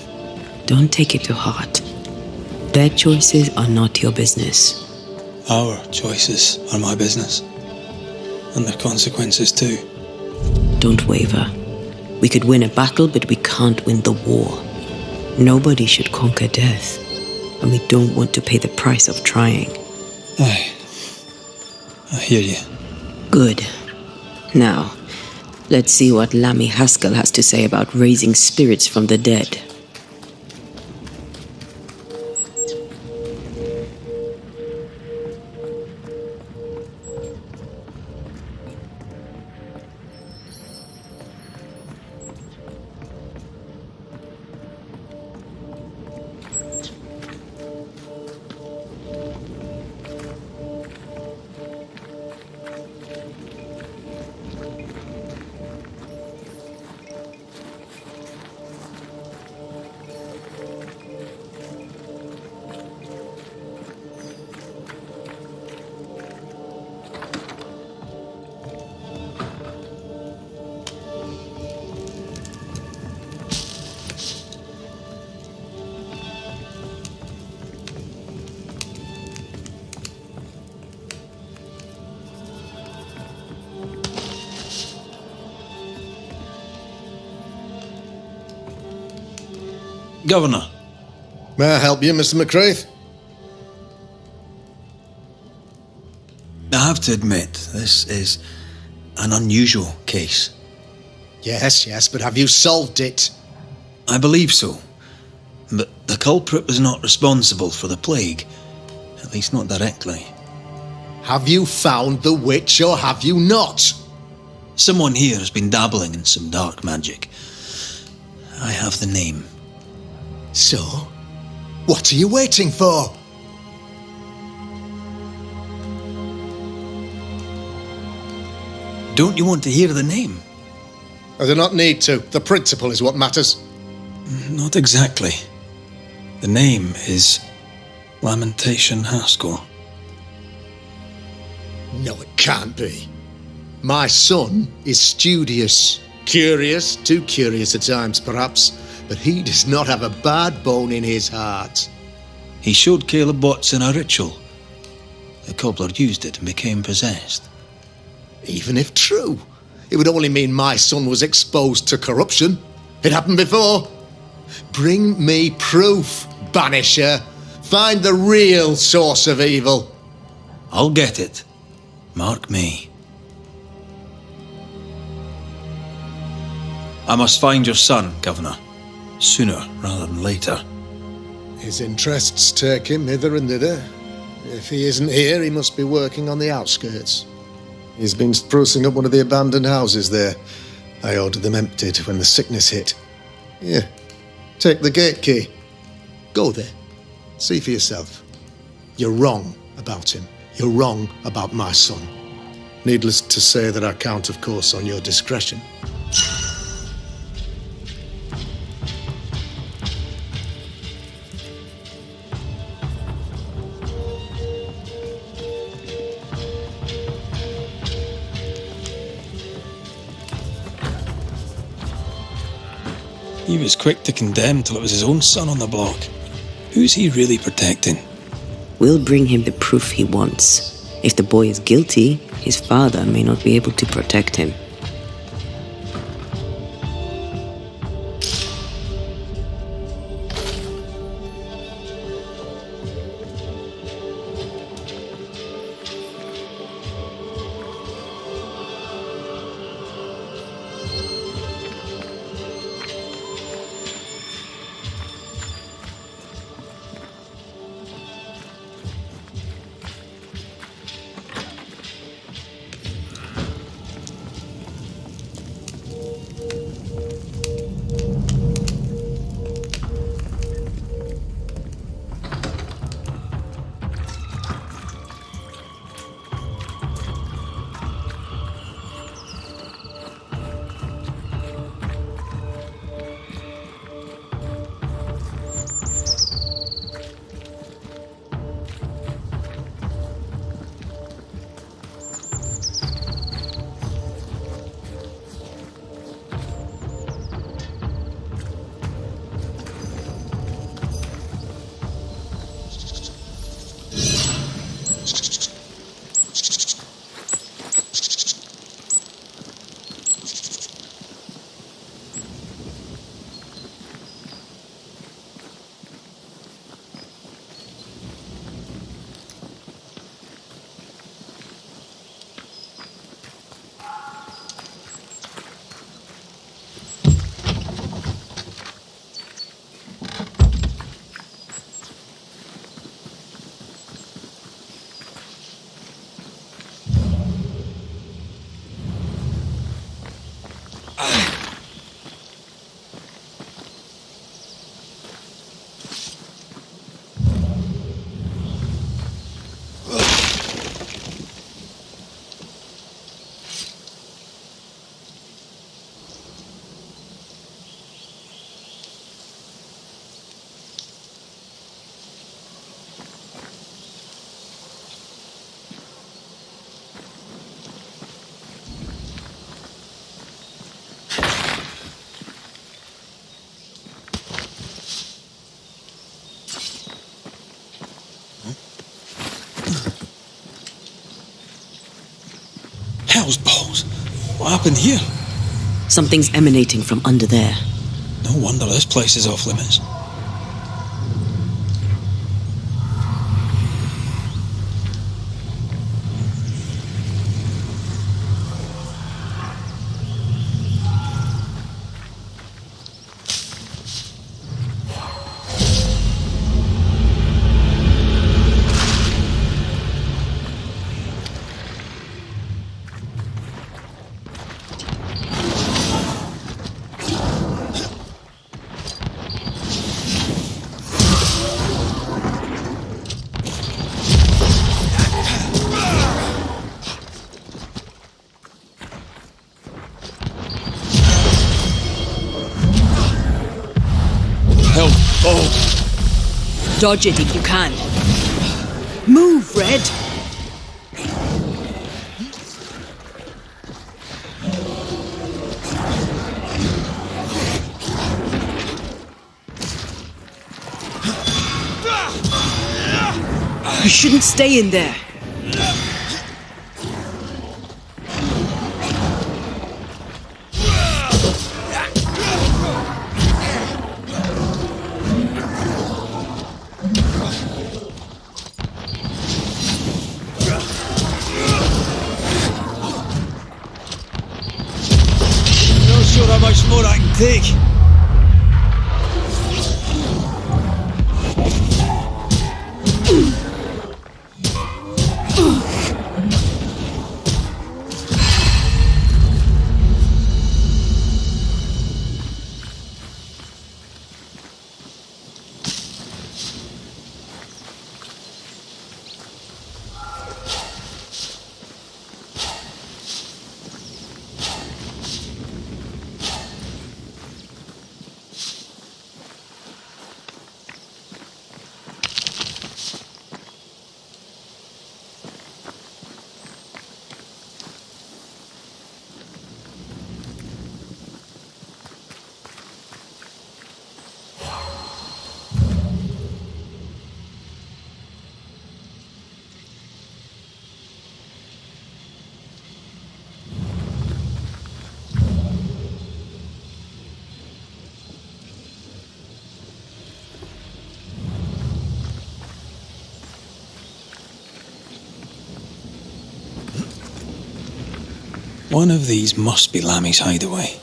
Don't take it to heart. Their choices are not your business. Our choices are my business. And their consequences too. Don't waver. We could win a battle, but we can't win the war. Nobody should conquer death, and we don't want to pay the price of trying. Aye. I hear you. Good. Now, let's see what Lammy Haskell has to say about raising spirits from the dead. Governor. May I help you, Mr. McCraith? I have to admit, this is an unusual case. Yes, but have you solved it? I believe so. But the culprit was not responsible for the plague. At least not directly. Have you found the witch or have you not? Someone here has been dabbling in some dark magic. I have the name. So, what are you waiting for? Don't you want to hear the name? I do not need to. The principle is what matters. Not exactly. The name is Lamentation Haskell. No, it can't be. My son is studious. Curious, too curious at times perhaps, but he does not have a bad bone in his heart. He showed Caleb Watson a ritual. The cobbler used it and became possessed. Even if true, it would only mean my son was exposed to corruption. It happened before. Bring me proof, Banisher. Find the real source of evil. I'll get it. Mark me. I must find your son, Governor. Sooner rather than later. His interests take him hither and thither. If he isn't here, he must be working on the outskirts. He's been sprucing up one of the abandoned houses there. I ordered them emptied when the sickness hit. Here, take the gate key. Go there. See for yourself. You're wrong about him. You're wrong about my son. Needless to say that I count, of course, on your discretion. He was quick to condemn till it was his own son on the block. Who's he really protecting? We'll bring him the proof he wants. If the boy is guilty, his father may not be able to protect him. Hell's balls. What happened here? Something's emanating from under there. No wonder this place is off limits. Dodge it if you can. Move, Red! You shouldn't stay in there. Not sure how much more I can take. One of these must be Lammy's hideaway.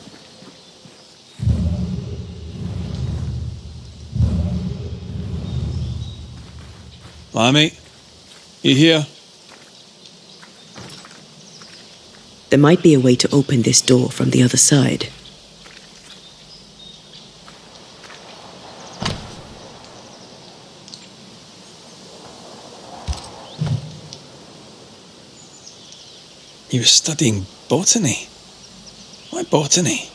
Lammy, you here? There might be a way to open this door from the other side. You were studying botany. Why botany?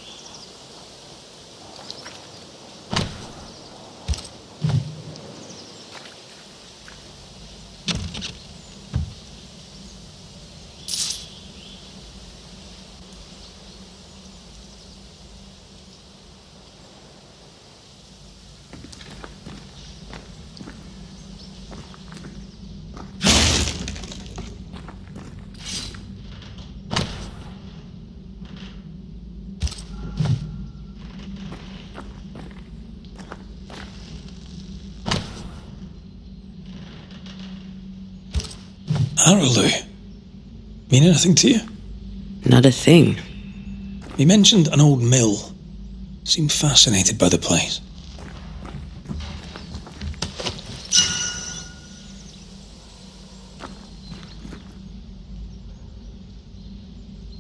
Arrowloo. Mean anything to you? Not a thing. He mentioned an old mill. Seemed fascinated by the place.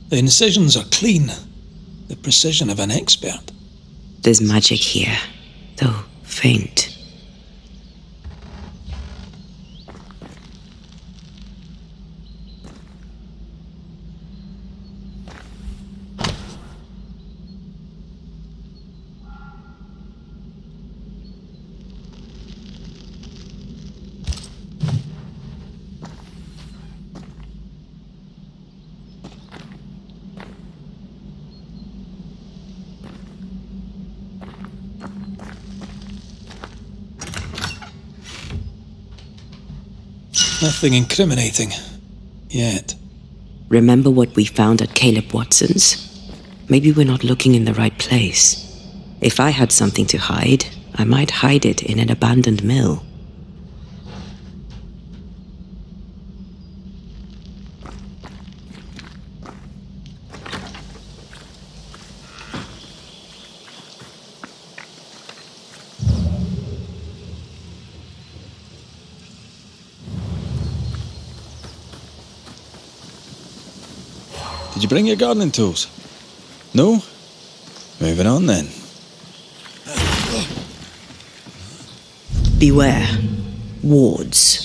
The incisions are clean. The precision of an expert. There's magic here, though faint. Nothing incriminating. Yet. Remember what we found at Caleb Watson's? Maybe we're not looking in the right place. If I had something to hide, I might hide it in an abandoned mill. Did you bring your gardening tools? No? Moving on then. Beware. Wards.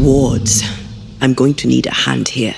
Wards. I'm going to need a hand here.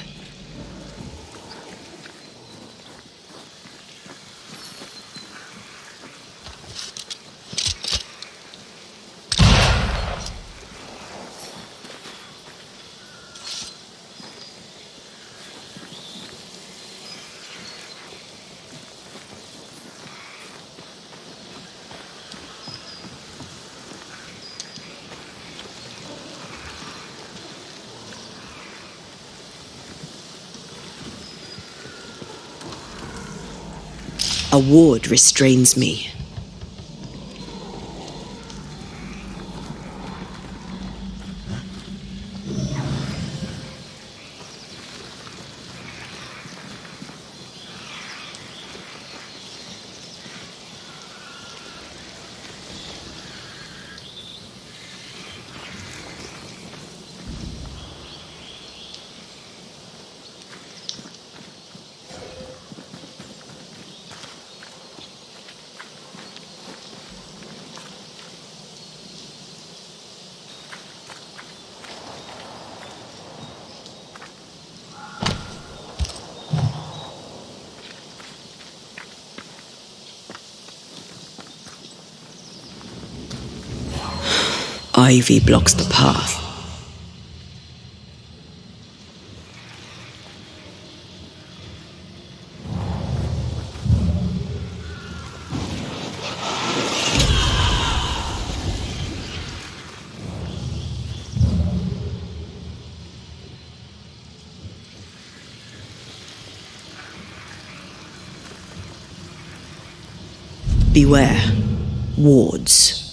A ward restrains me. Ivy blocks the path. Beware. Wards.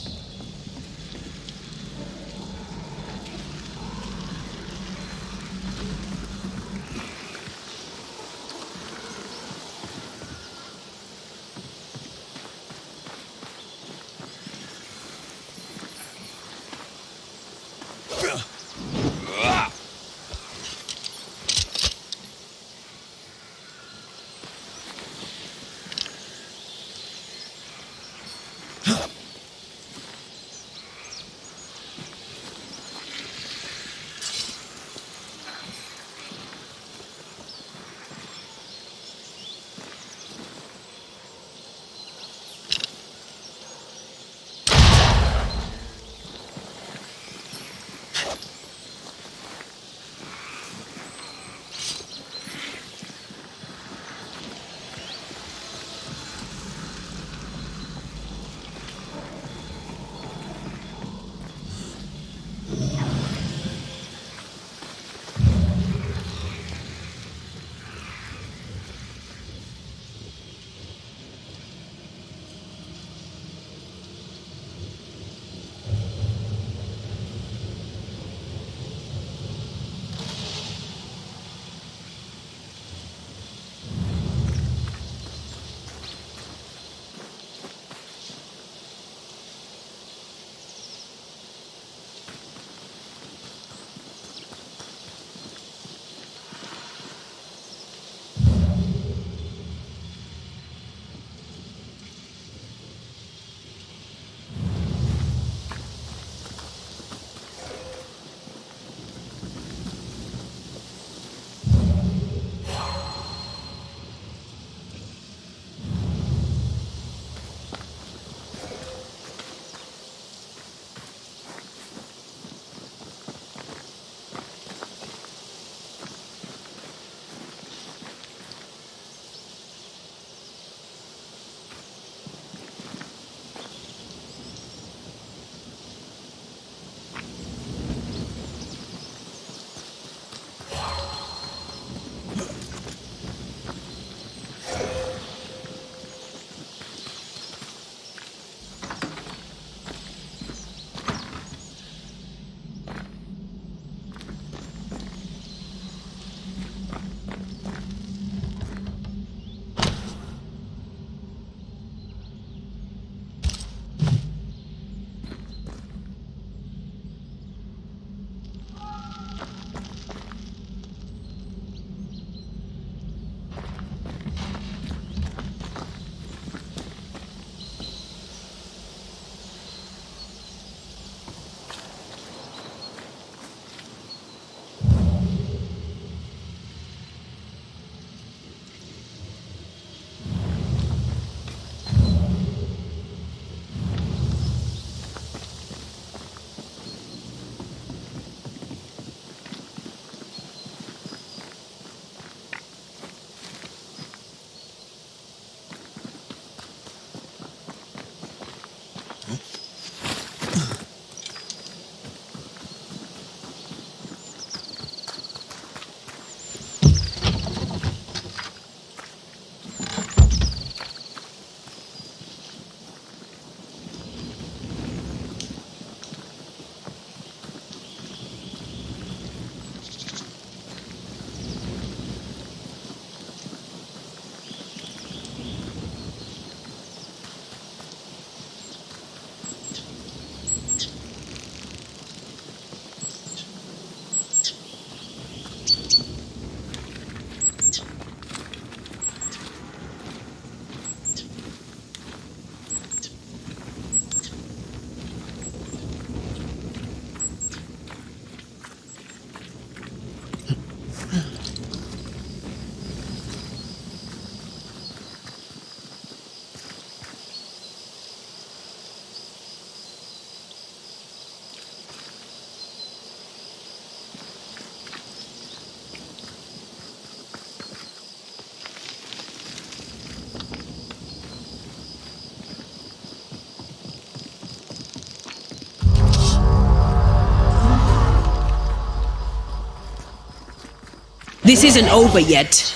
This isn't over yet.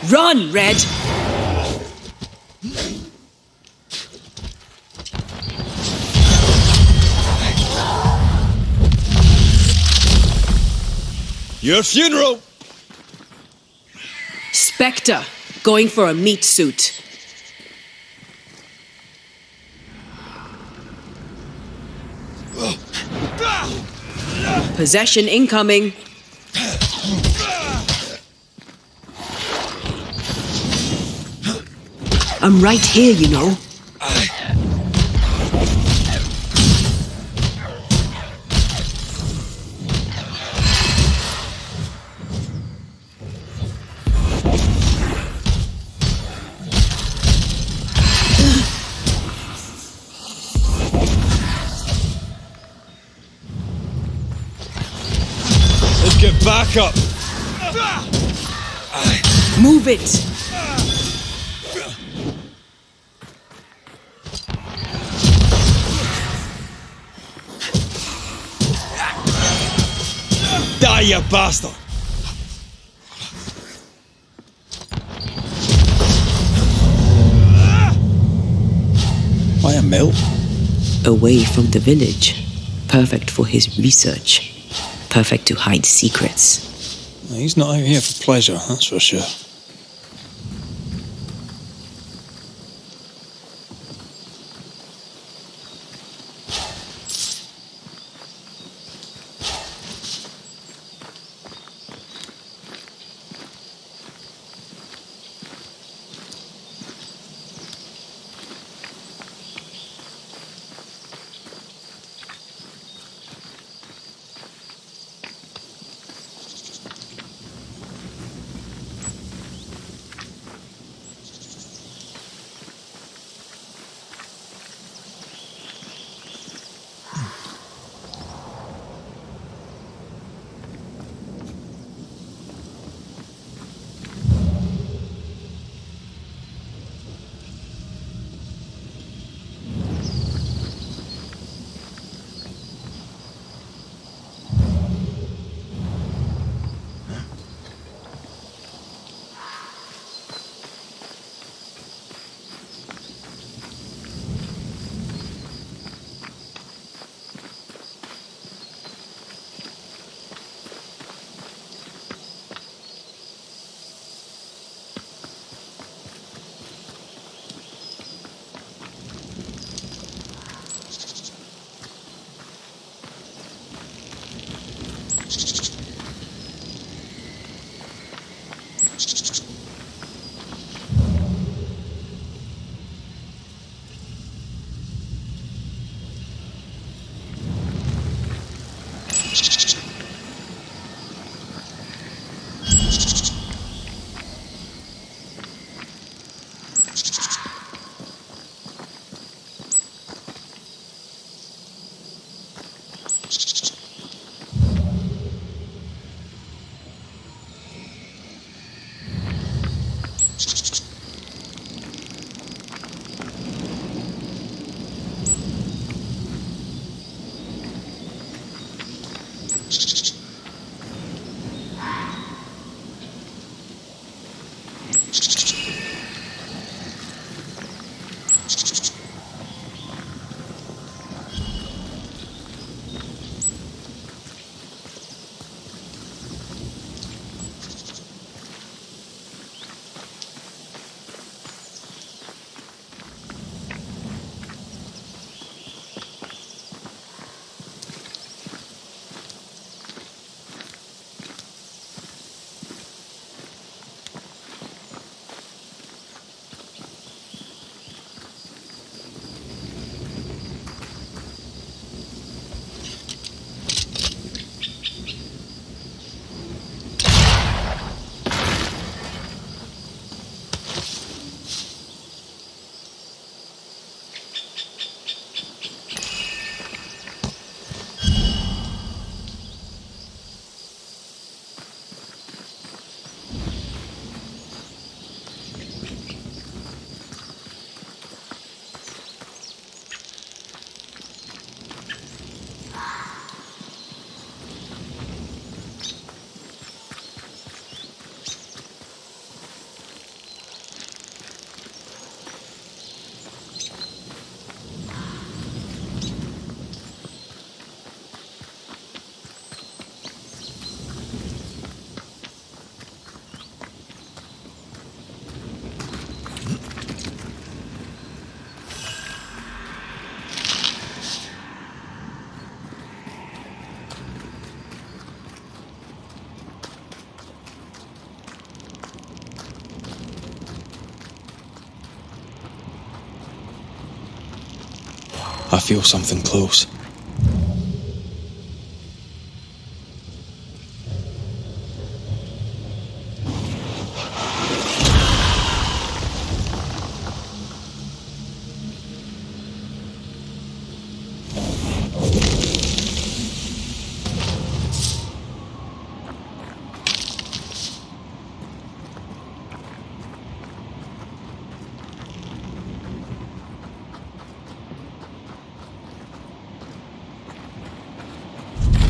Run, Red! Your funeral! Spectre, going for a meat suit. Possession incoming. I'm right here, you know. Let's get back up. Move it. Die, you bastard! Why a mill? Away from the village. Perfect for his research. Perfect to hide secrets. He's not out here for pleasure, that's for sure. I feel something close.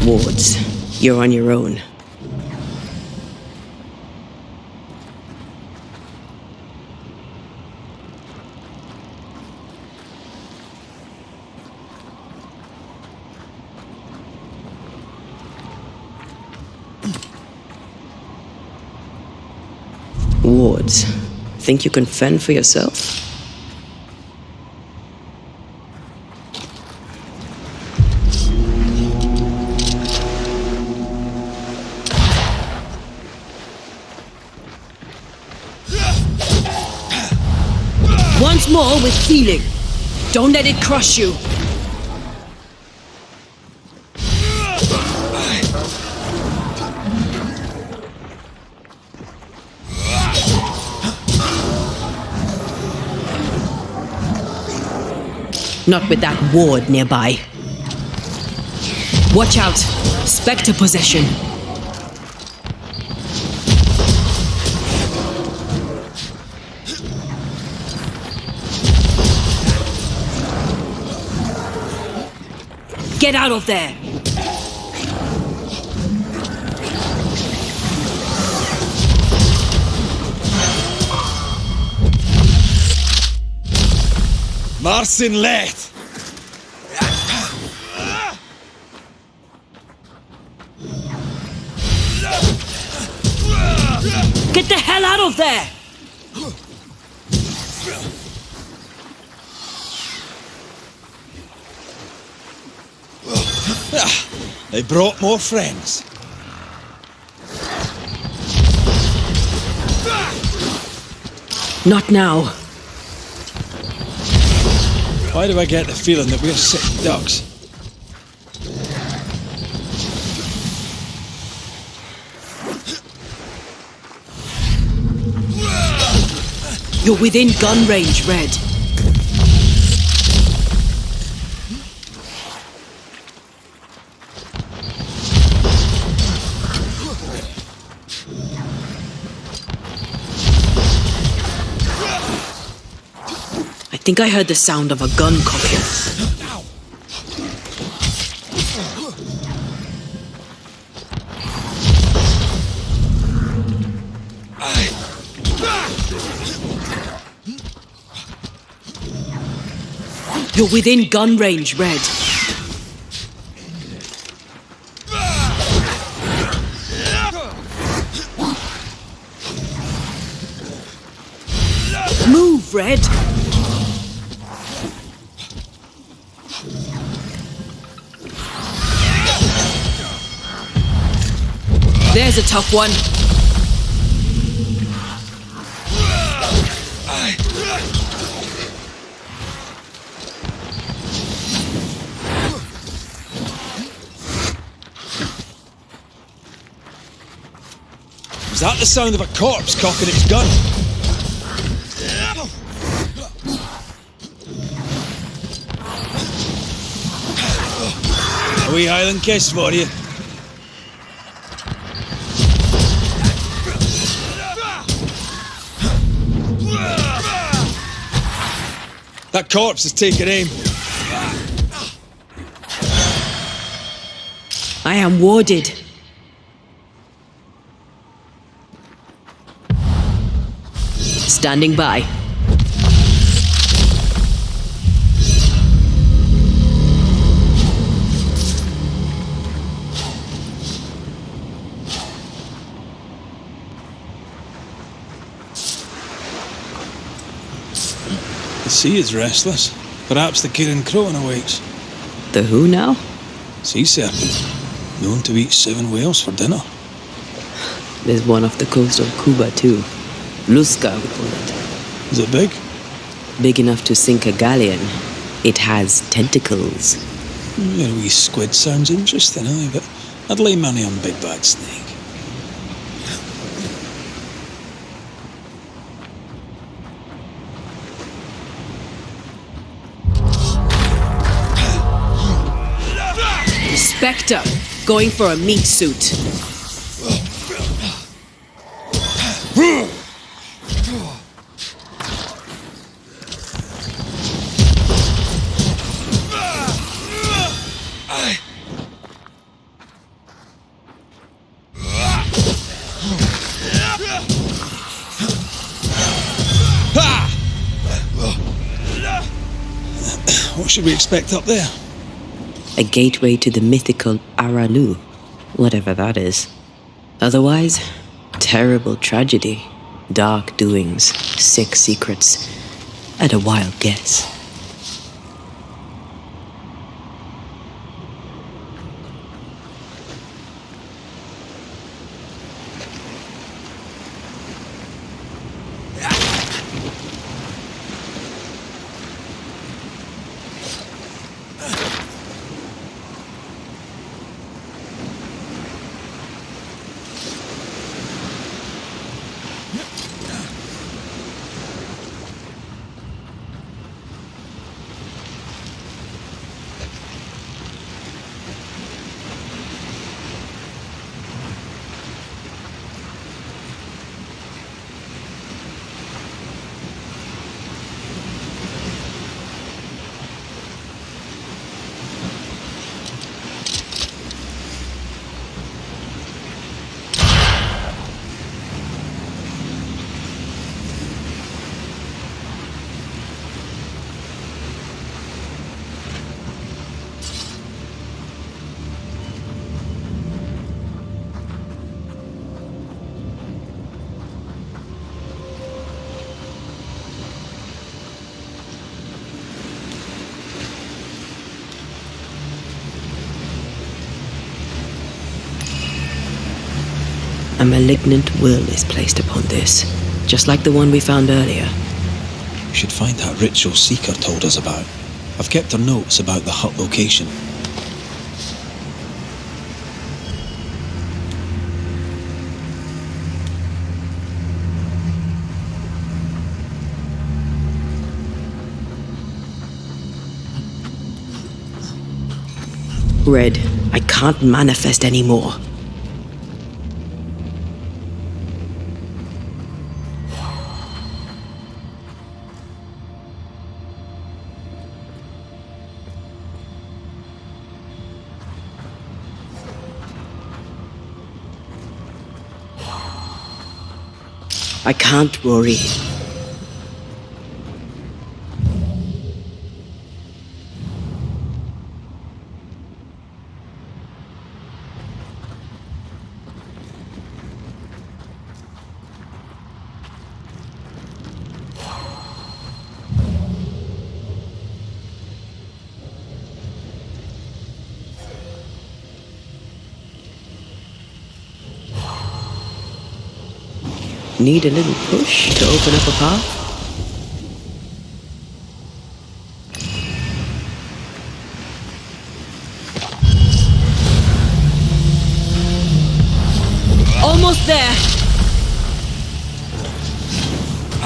Wards, you're on your own. Wards, think you can fend for yourself? Once more with feeling. Don't let it crush you. Not with that ward nearby. Watch out! Spectre possession. Get out of there! Marcin Lett! Get the hell out of there! They brought more friends. Not now. Why do I get the feeling that we're sick ducks? You're within gun range, Red. I think I heard the sound of a gun cocking. You're within gun range, Red. Move, Red. There's a tough one. Is that the sound of a corpse cocking its gun? A wee Highland kiss for you. That corpse is taking aim. I am warded. Standing by. The sea is restless. Perhaps the Kirin Crowan awaits. The who now? Sea serpent. Known to eat 7 whales for dinner. There's one off the coast of Cuba too. Luska, we call it. Is it big? Big enough to sink a galleon. It has tentacles. A wee squid sounds interesting, aye, but I'd lay money on big bad snake. Spectre, going for a meat suit. What should we expect up there? A gateway to the mythical Aralu, whatever that is. Otherwise, terrible tragedy, dark doings, sick secrets, and a wild guess. A malignant will is placed upon this, just like the one we found earlier. We should find that ritual Seeker told us about. I've kept her notes about the hut location. Red, I can't manifest anymore. I can't, Rory. Need a little push to open up a path? Almost there.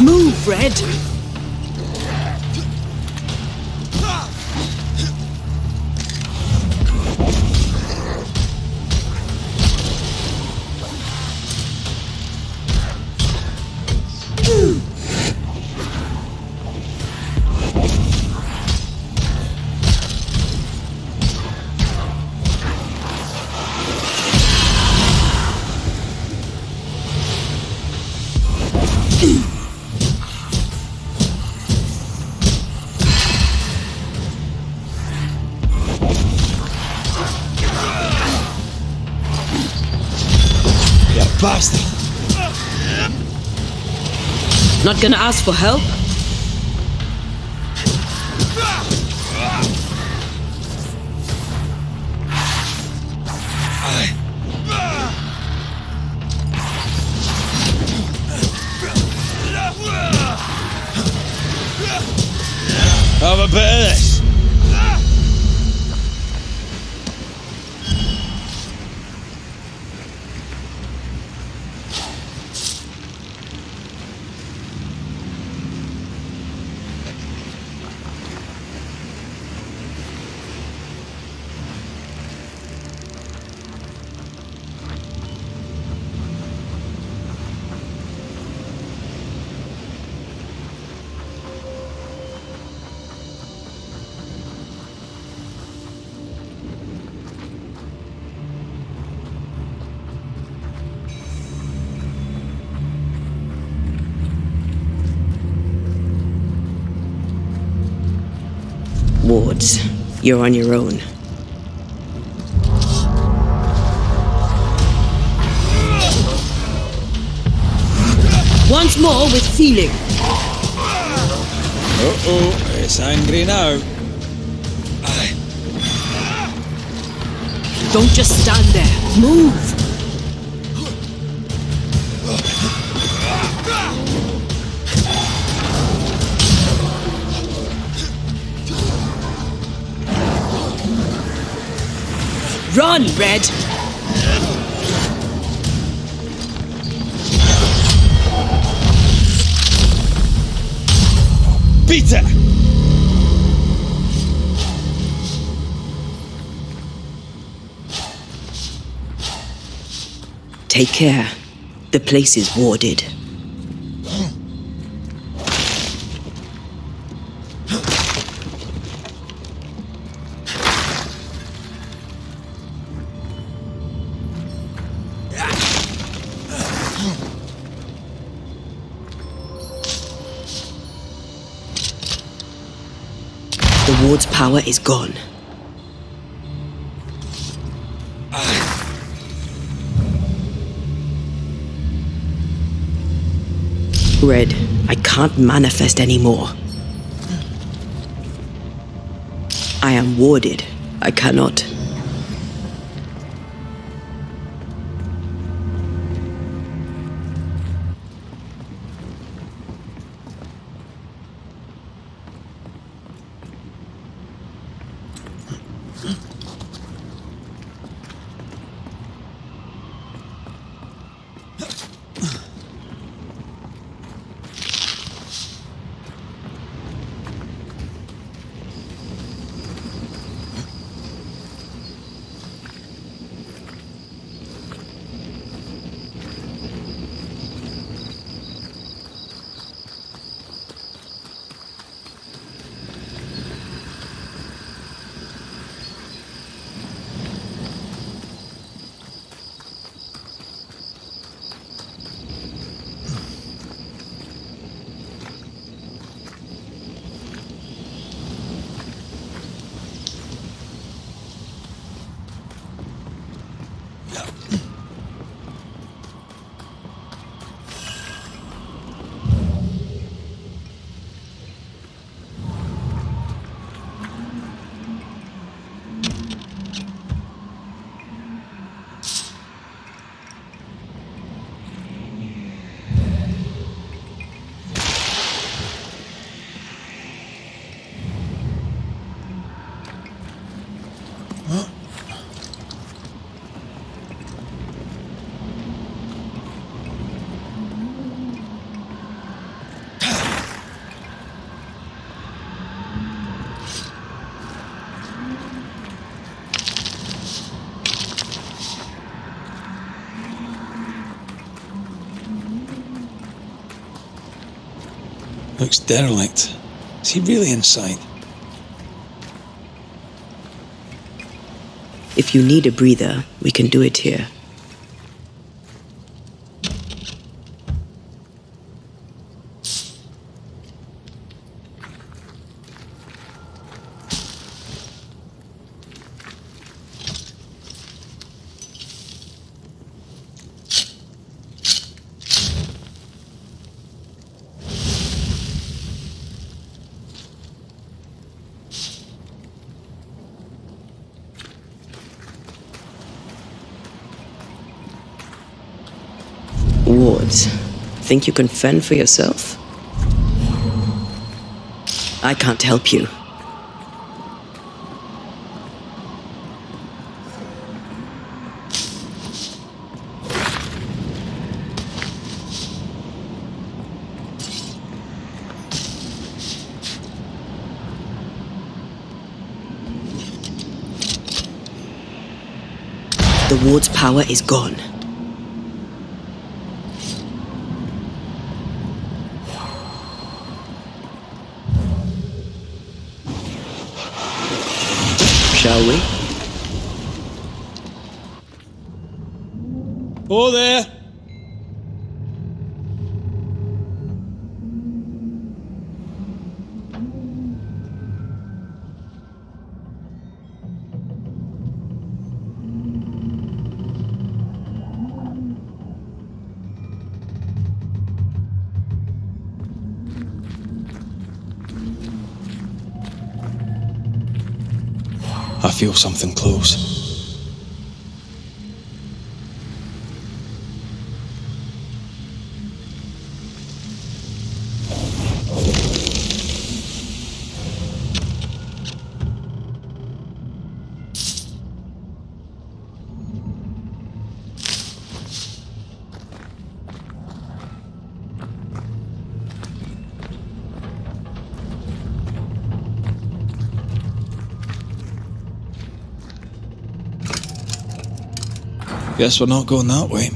Move, Red. Bastard! Not gonna ask for help? Have a bit of this. Wards, you're on your own. Once more with feeling. Uh-oh, it's angry now. Don't just stand there. Move. Run, Red. Peter! Take care. The place is warded. The ward's power is gone. Red, I can't manifest anymore. I am warded. I cannot. Looks derelict. Is he really inside? If you need a breather, we can do it here. Wards, think you can fend for yourself? I can't help you. The ward's power is gone. Shall we? Oh, there! I feel something close. Guess we're not going that way.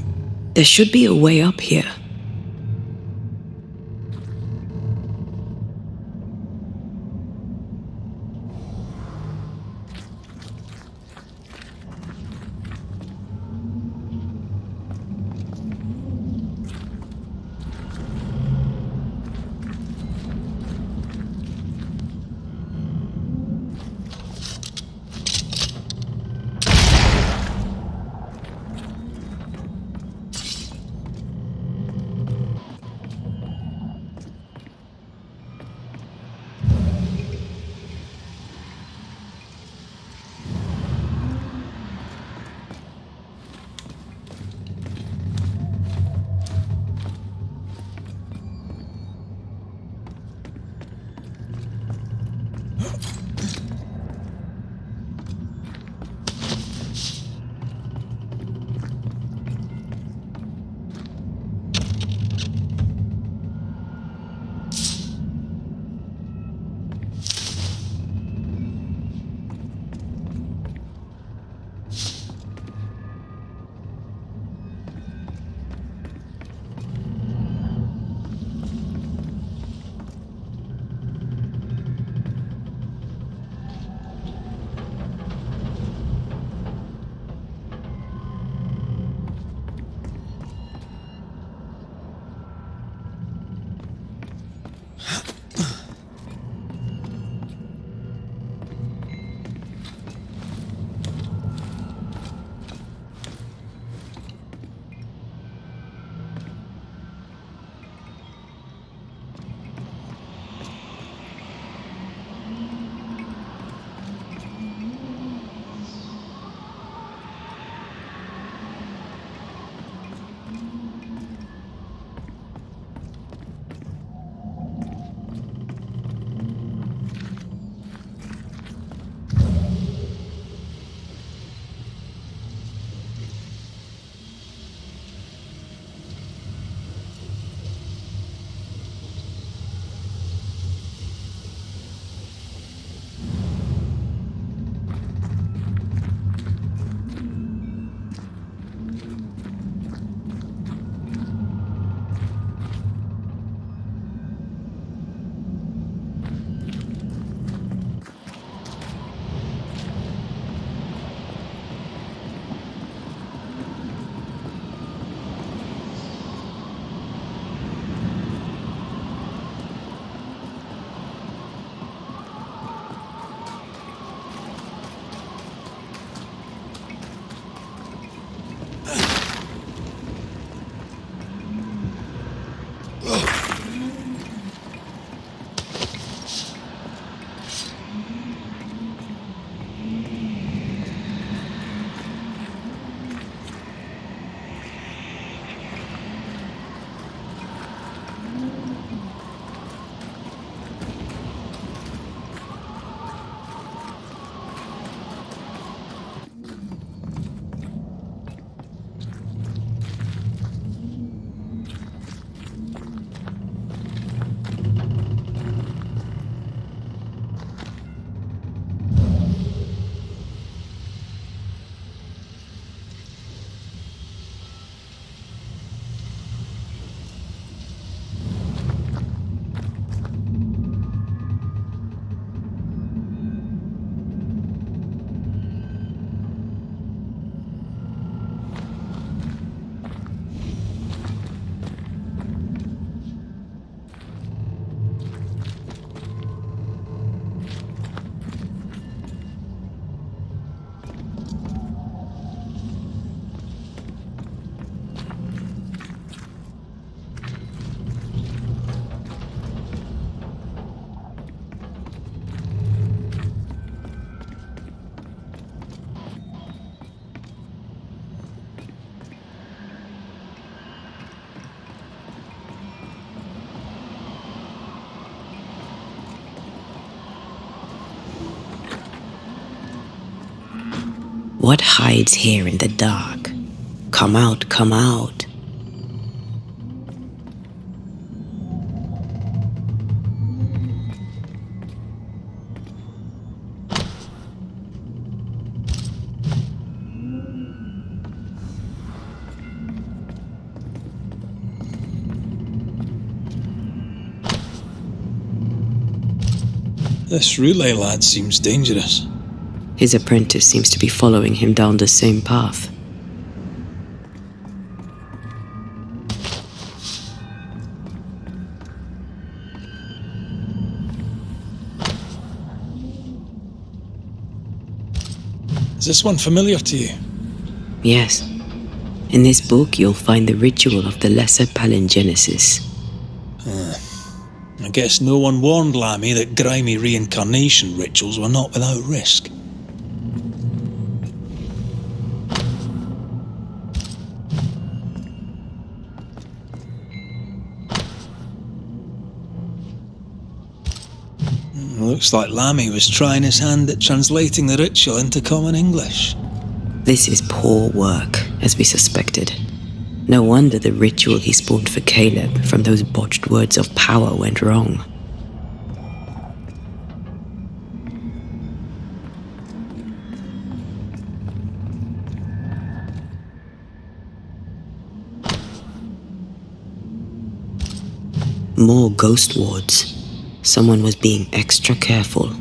There should be a way up here. hides here in the dark. Come out, come out. This relay lad seems dangerous. His apprentice seems to be following him down the same path. Is this one familiar to you? Yes. In this book, you'll find the ritual of the Lesser Palingenesis. I guess no one warned Lammy that grimy reincarnation rituals were not without risk. Looks like Lammy was trying his hand at translating the ritual into common English. This is poor work, as we suspected. No wonder the ritual he spawned for Caleb from those botched words of power went wrong. More ghost wards. Someone was being extra careful.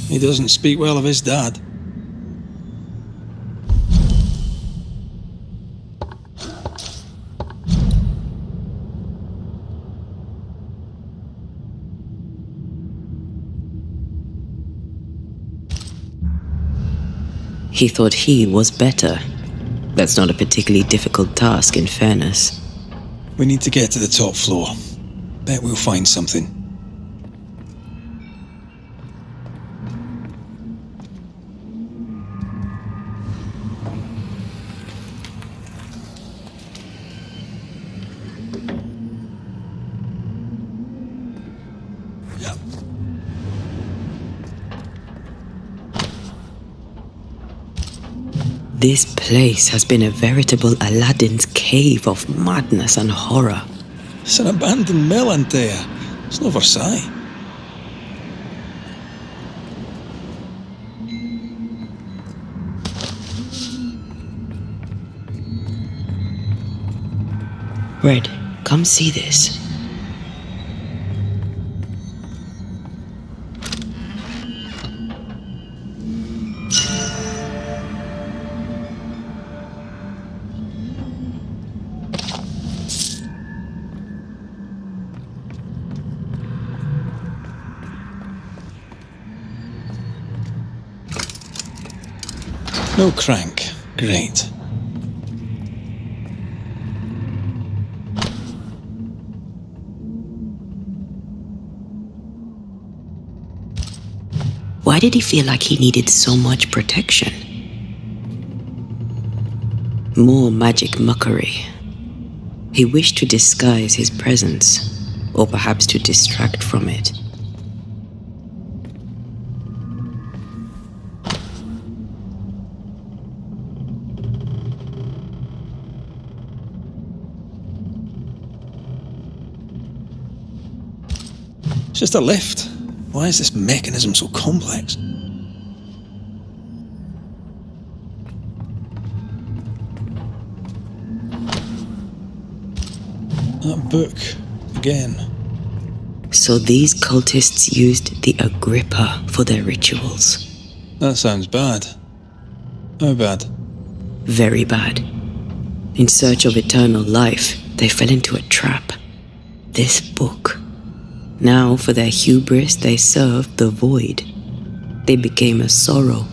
He doesn't speak well of his dad. He thought he was better. That's not a particularly difficult task, in fairness. We need to get to the top floor. Bet we'll find something. This place has been a veritable Aladdin's cave of madness and horror. It's an abandoned mill, Antea. It's no Versailles. Red, come see this. No crank. Great. Why did he feel like he needed so much protection? More magic mockery. He wished to disguise his presence, or perhaps to distract from it. It's just a lift. Why is this mechanism so complex? That book, again. So these cultists used the Agrippa for their rituals. That sounds bad. How bad? Very bad. In search of eternal life, they fell into a trap. This book. Now, for their hubris, they served the void. They became a sorrow.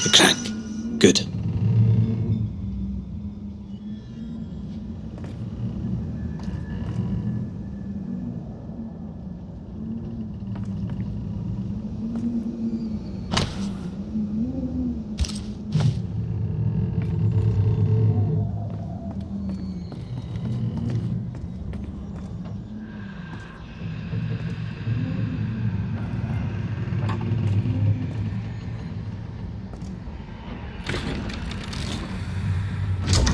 The crank. Good.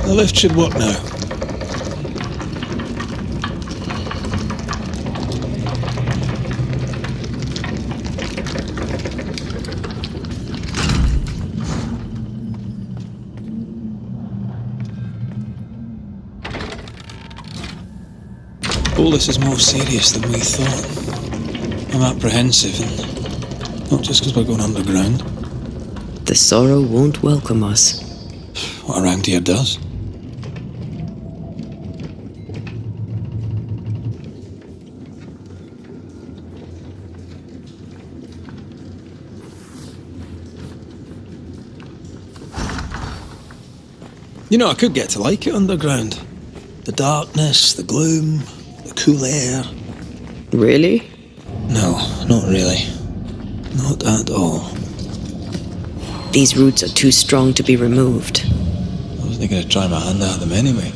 The lift should work now. All this is more serious than we thought. I'm apprehensive, and not just because we're going underground. The sorrow won't welcome us. What around here does. You know, I could get to like it underground. The darkness, the gloom, the cool air. Really? No, not really. Not at all. These roots are too strong to be removed. I wasn't going to try my hand at them anyway.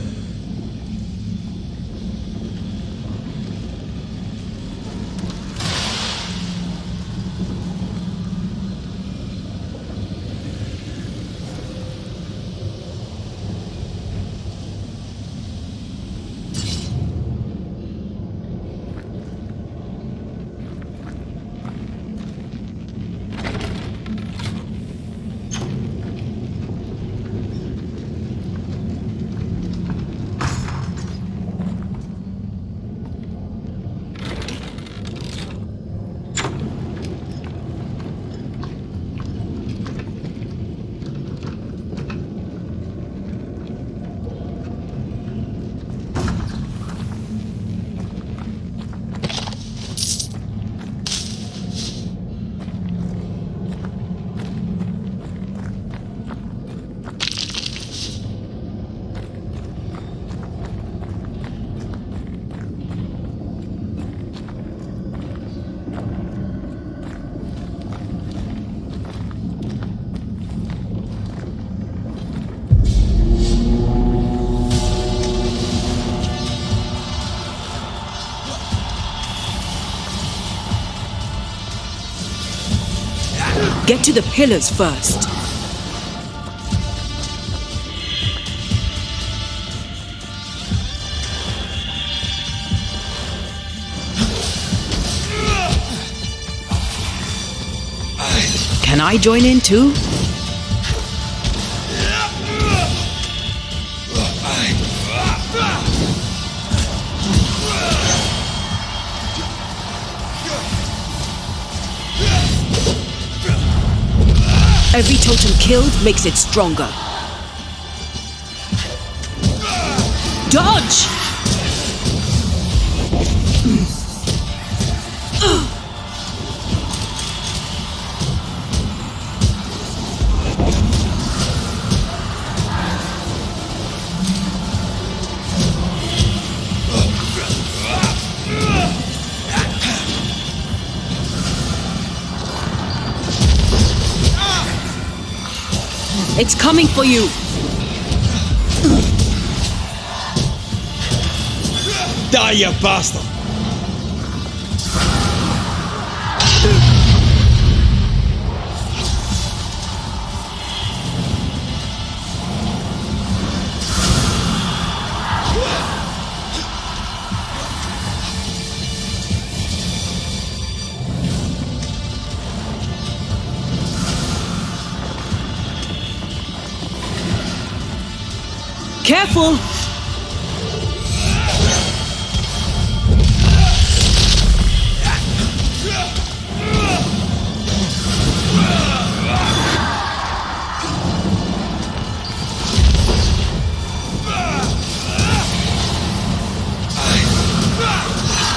Get to the pillars first. Can I join in too? Every totem killed makes it stronger. Dodge! It's coming for you! Die, you bastard! Careful!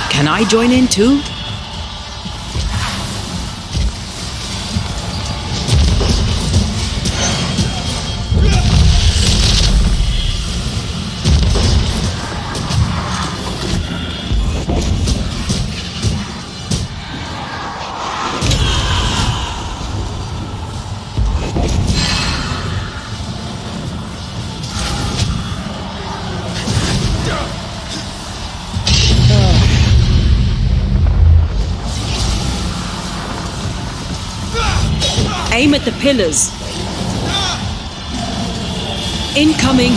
Can I join in too? Aim at the pillars. Incoming!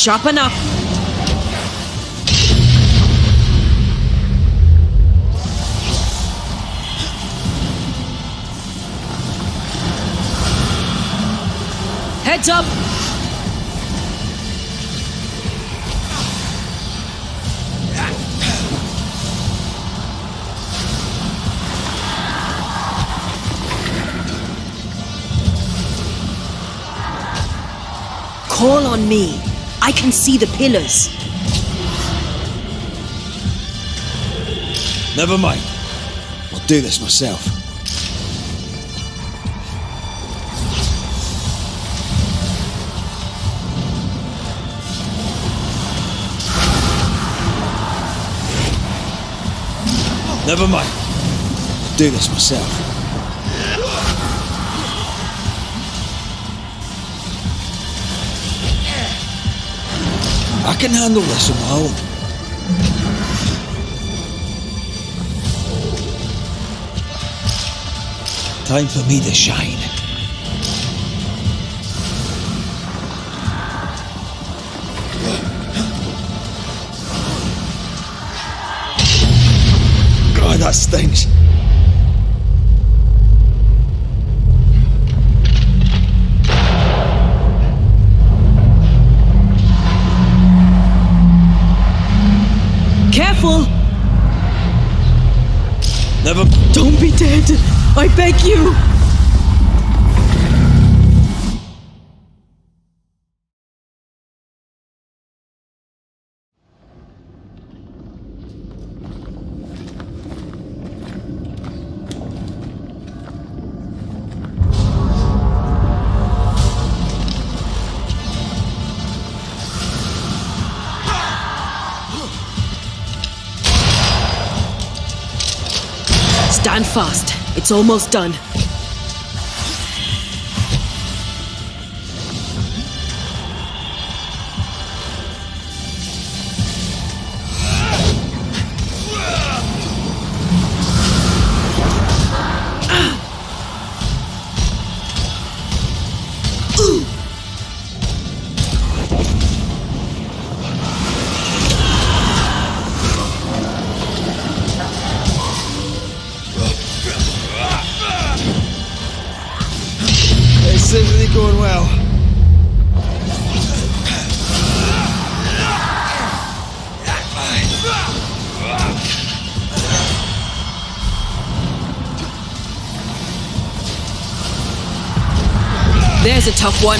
Sharpen up. Heads up. Call on me. I can see the pillars. Never mind. I'll do this myself. Never mind. I'll do this myself. I can handle this on my own. Time for me to shine. God, that stings. Careful! Never. Don't be dead! I beg you! Stand fast. It's almost done. This isn't going well. There's a tough one.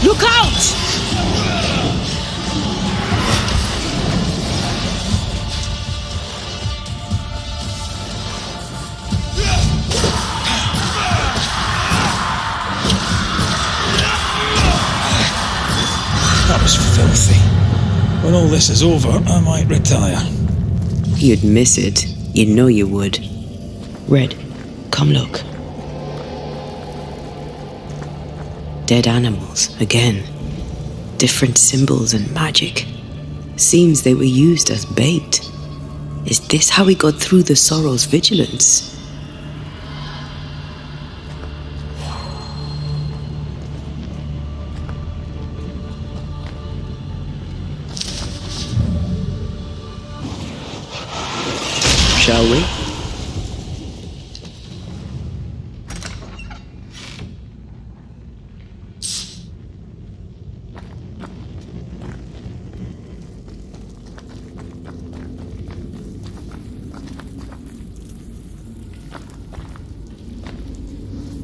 Look out! That was filthy. When all this is over, I might retire. You'd miss it. You know you would. Red, come look. Dead animals, again. Different symbols and magic. Seems they were used as bait. Is this how we got through the Sorrow's vigilance? Shall we?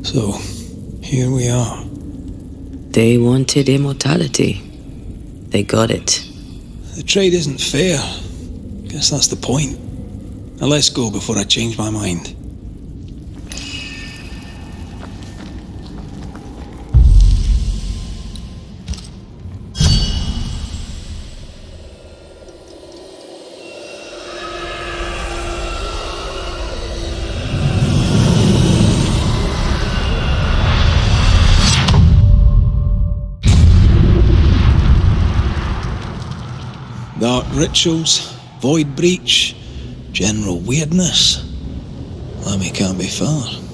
So, here we are. They wanted immortality. They got it. The trade isn't fair. Guess that's the point. Now let's go before I change my mind. Dark rituals, void breach, general weirdness. Lemmy can't be far.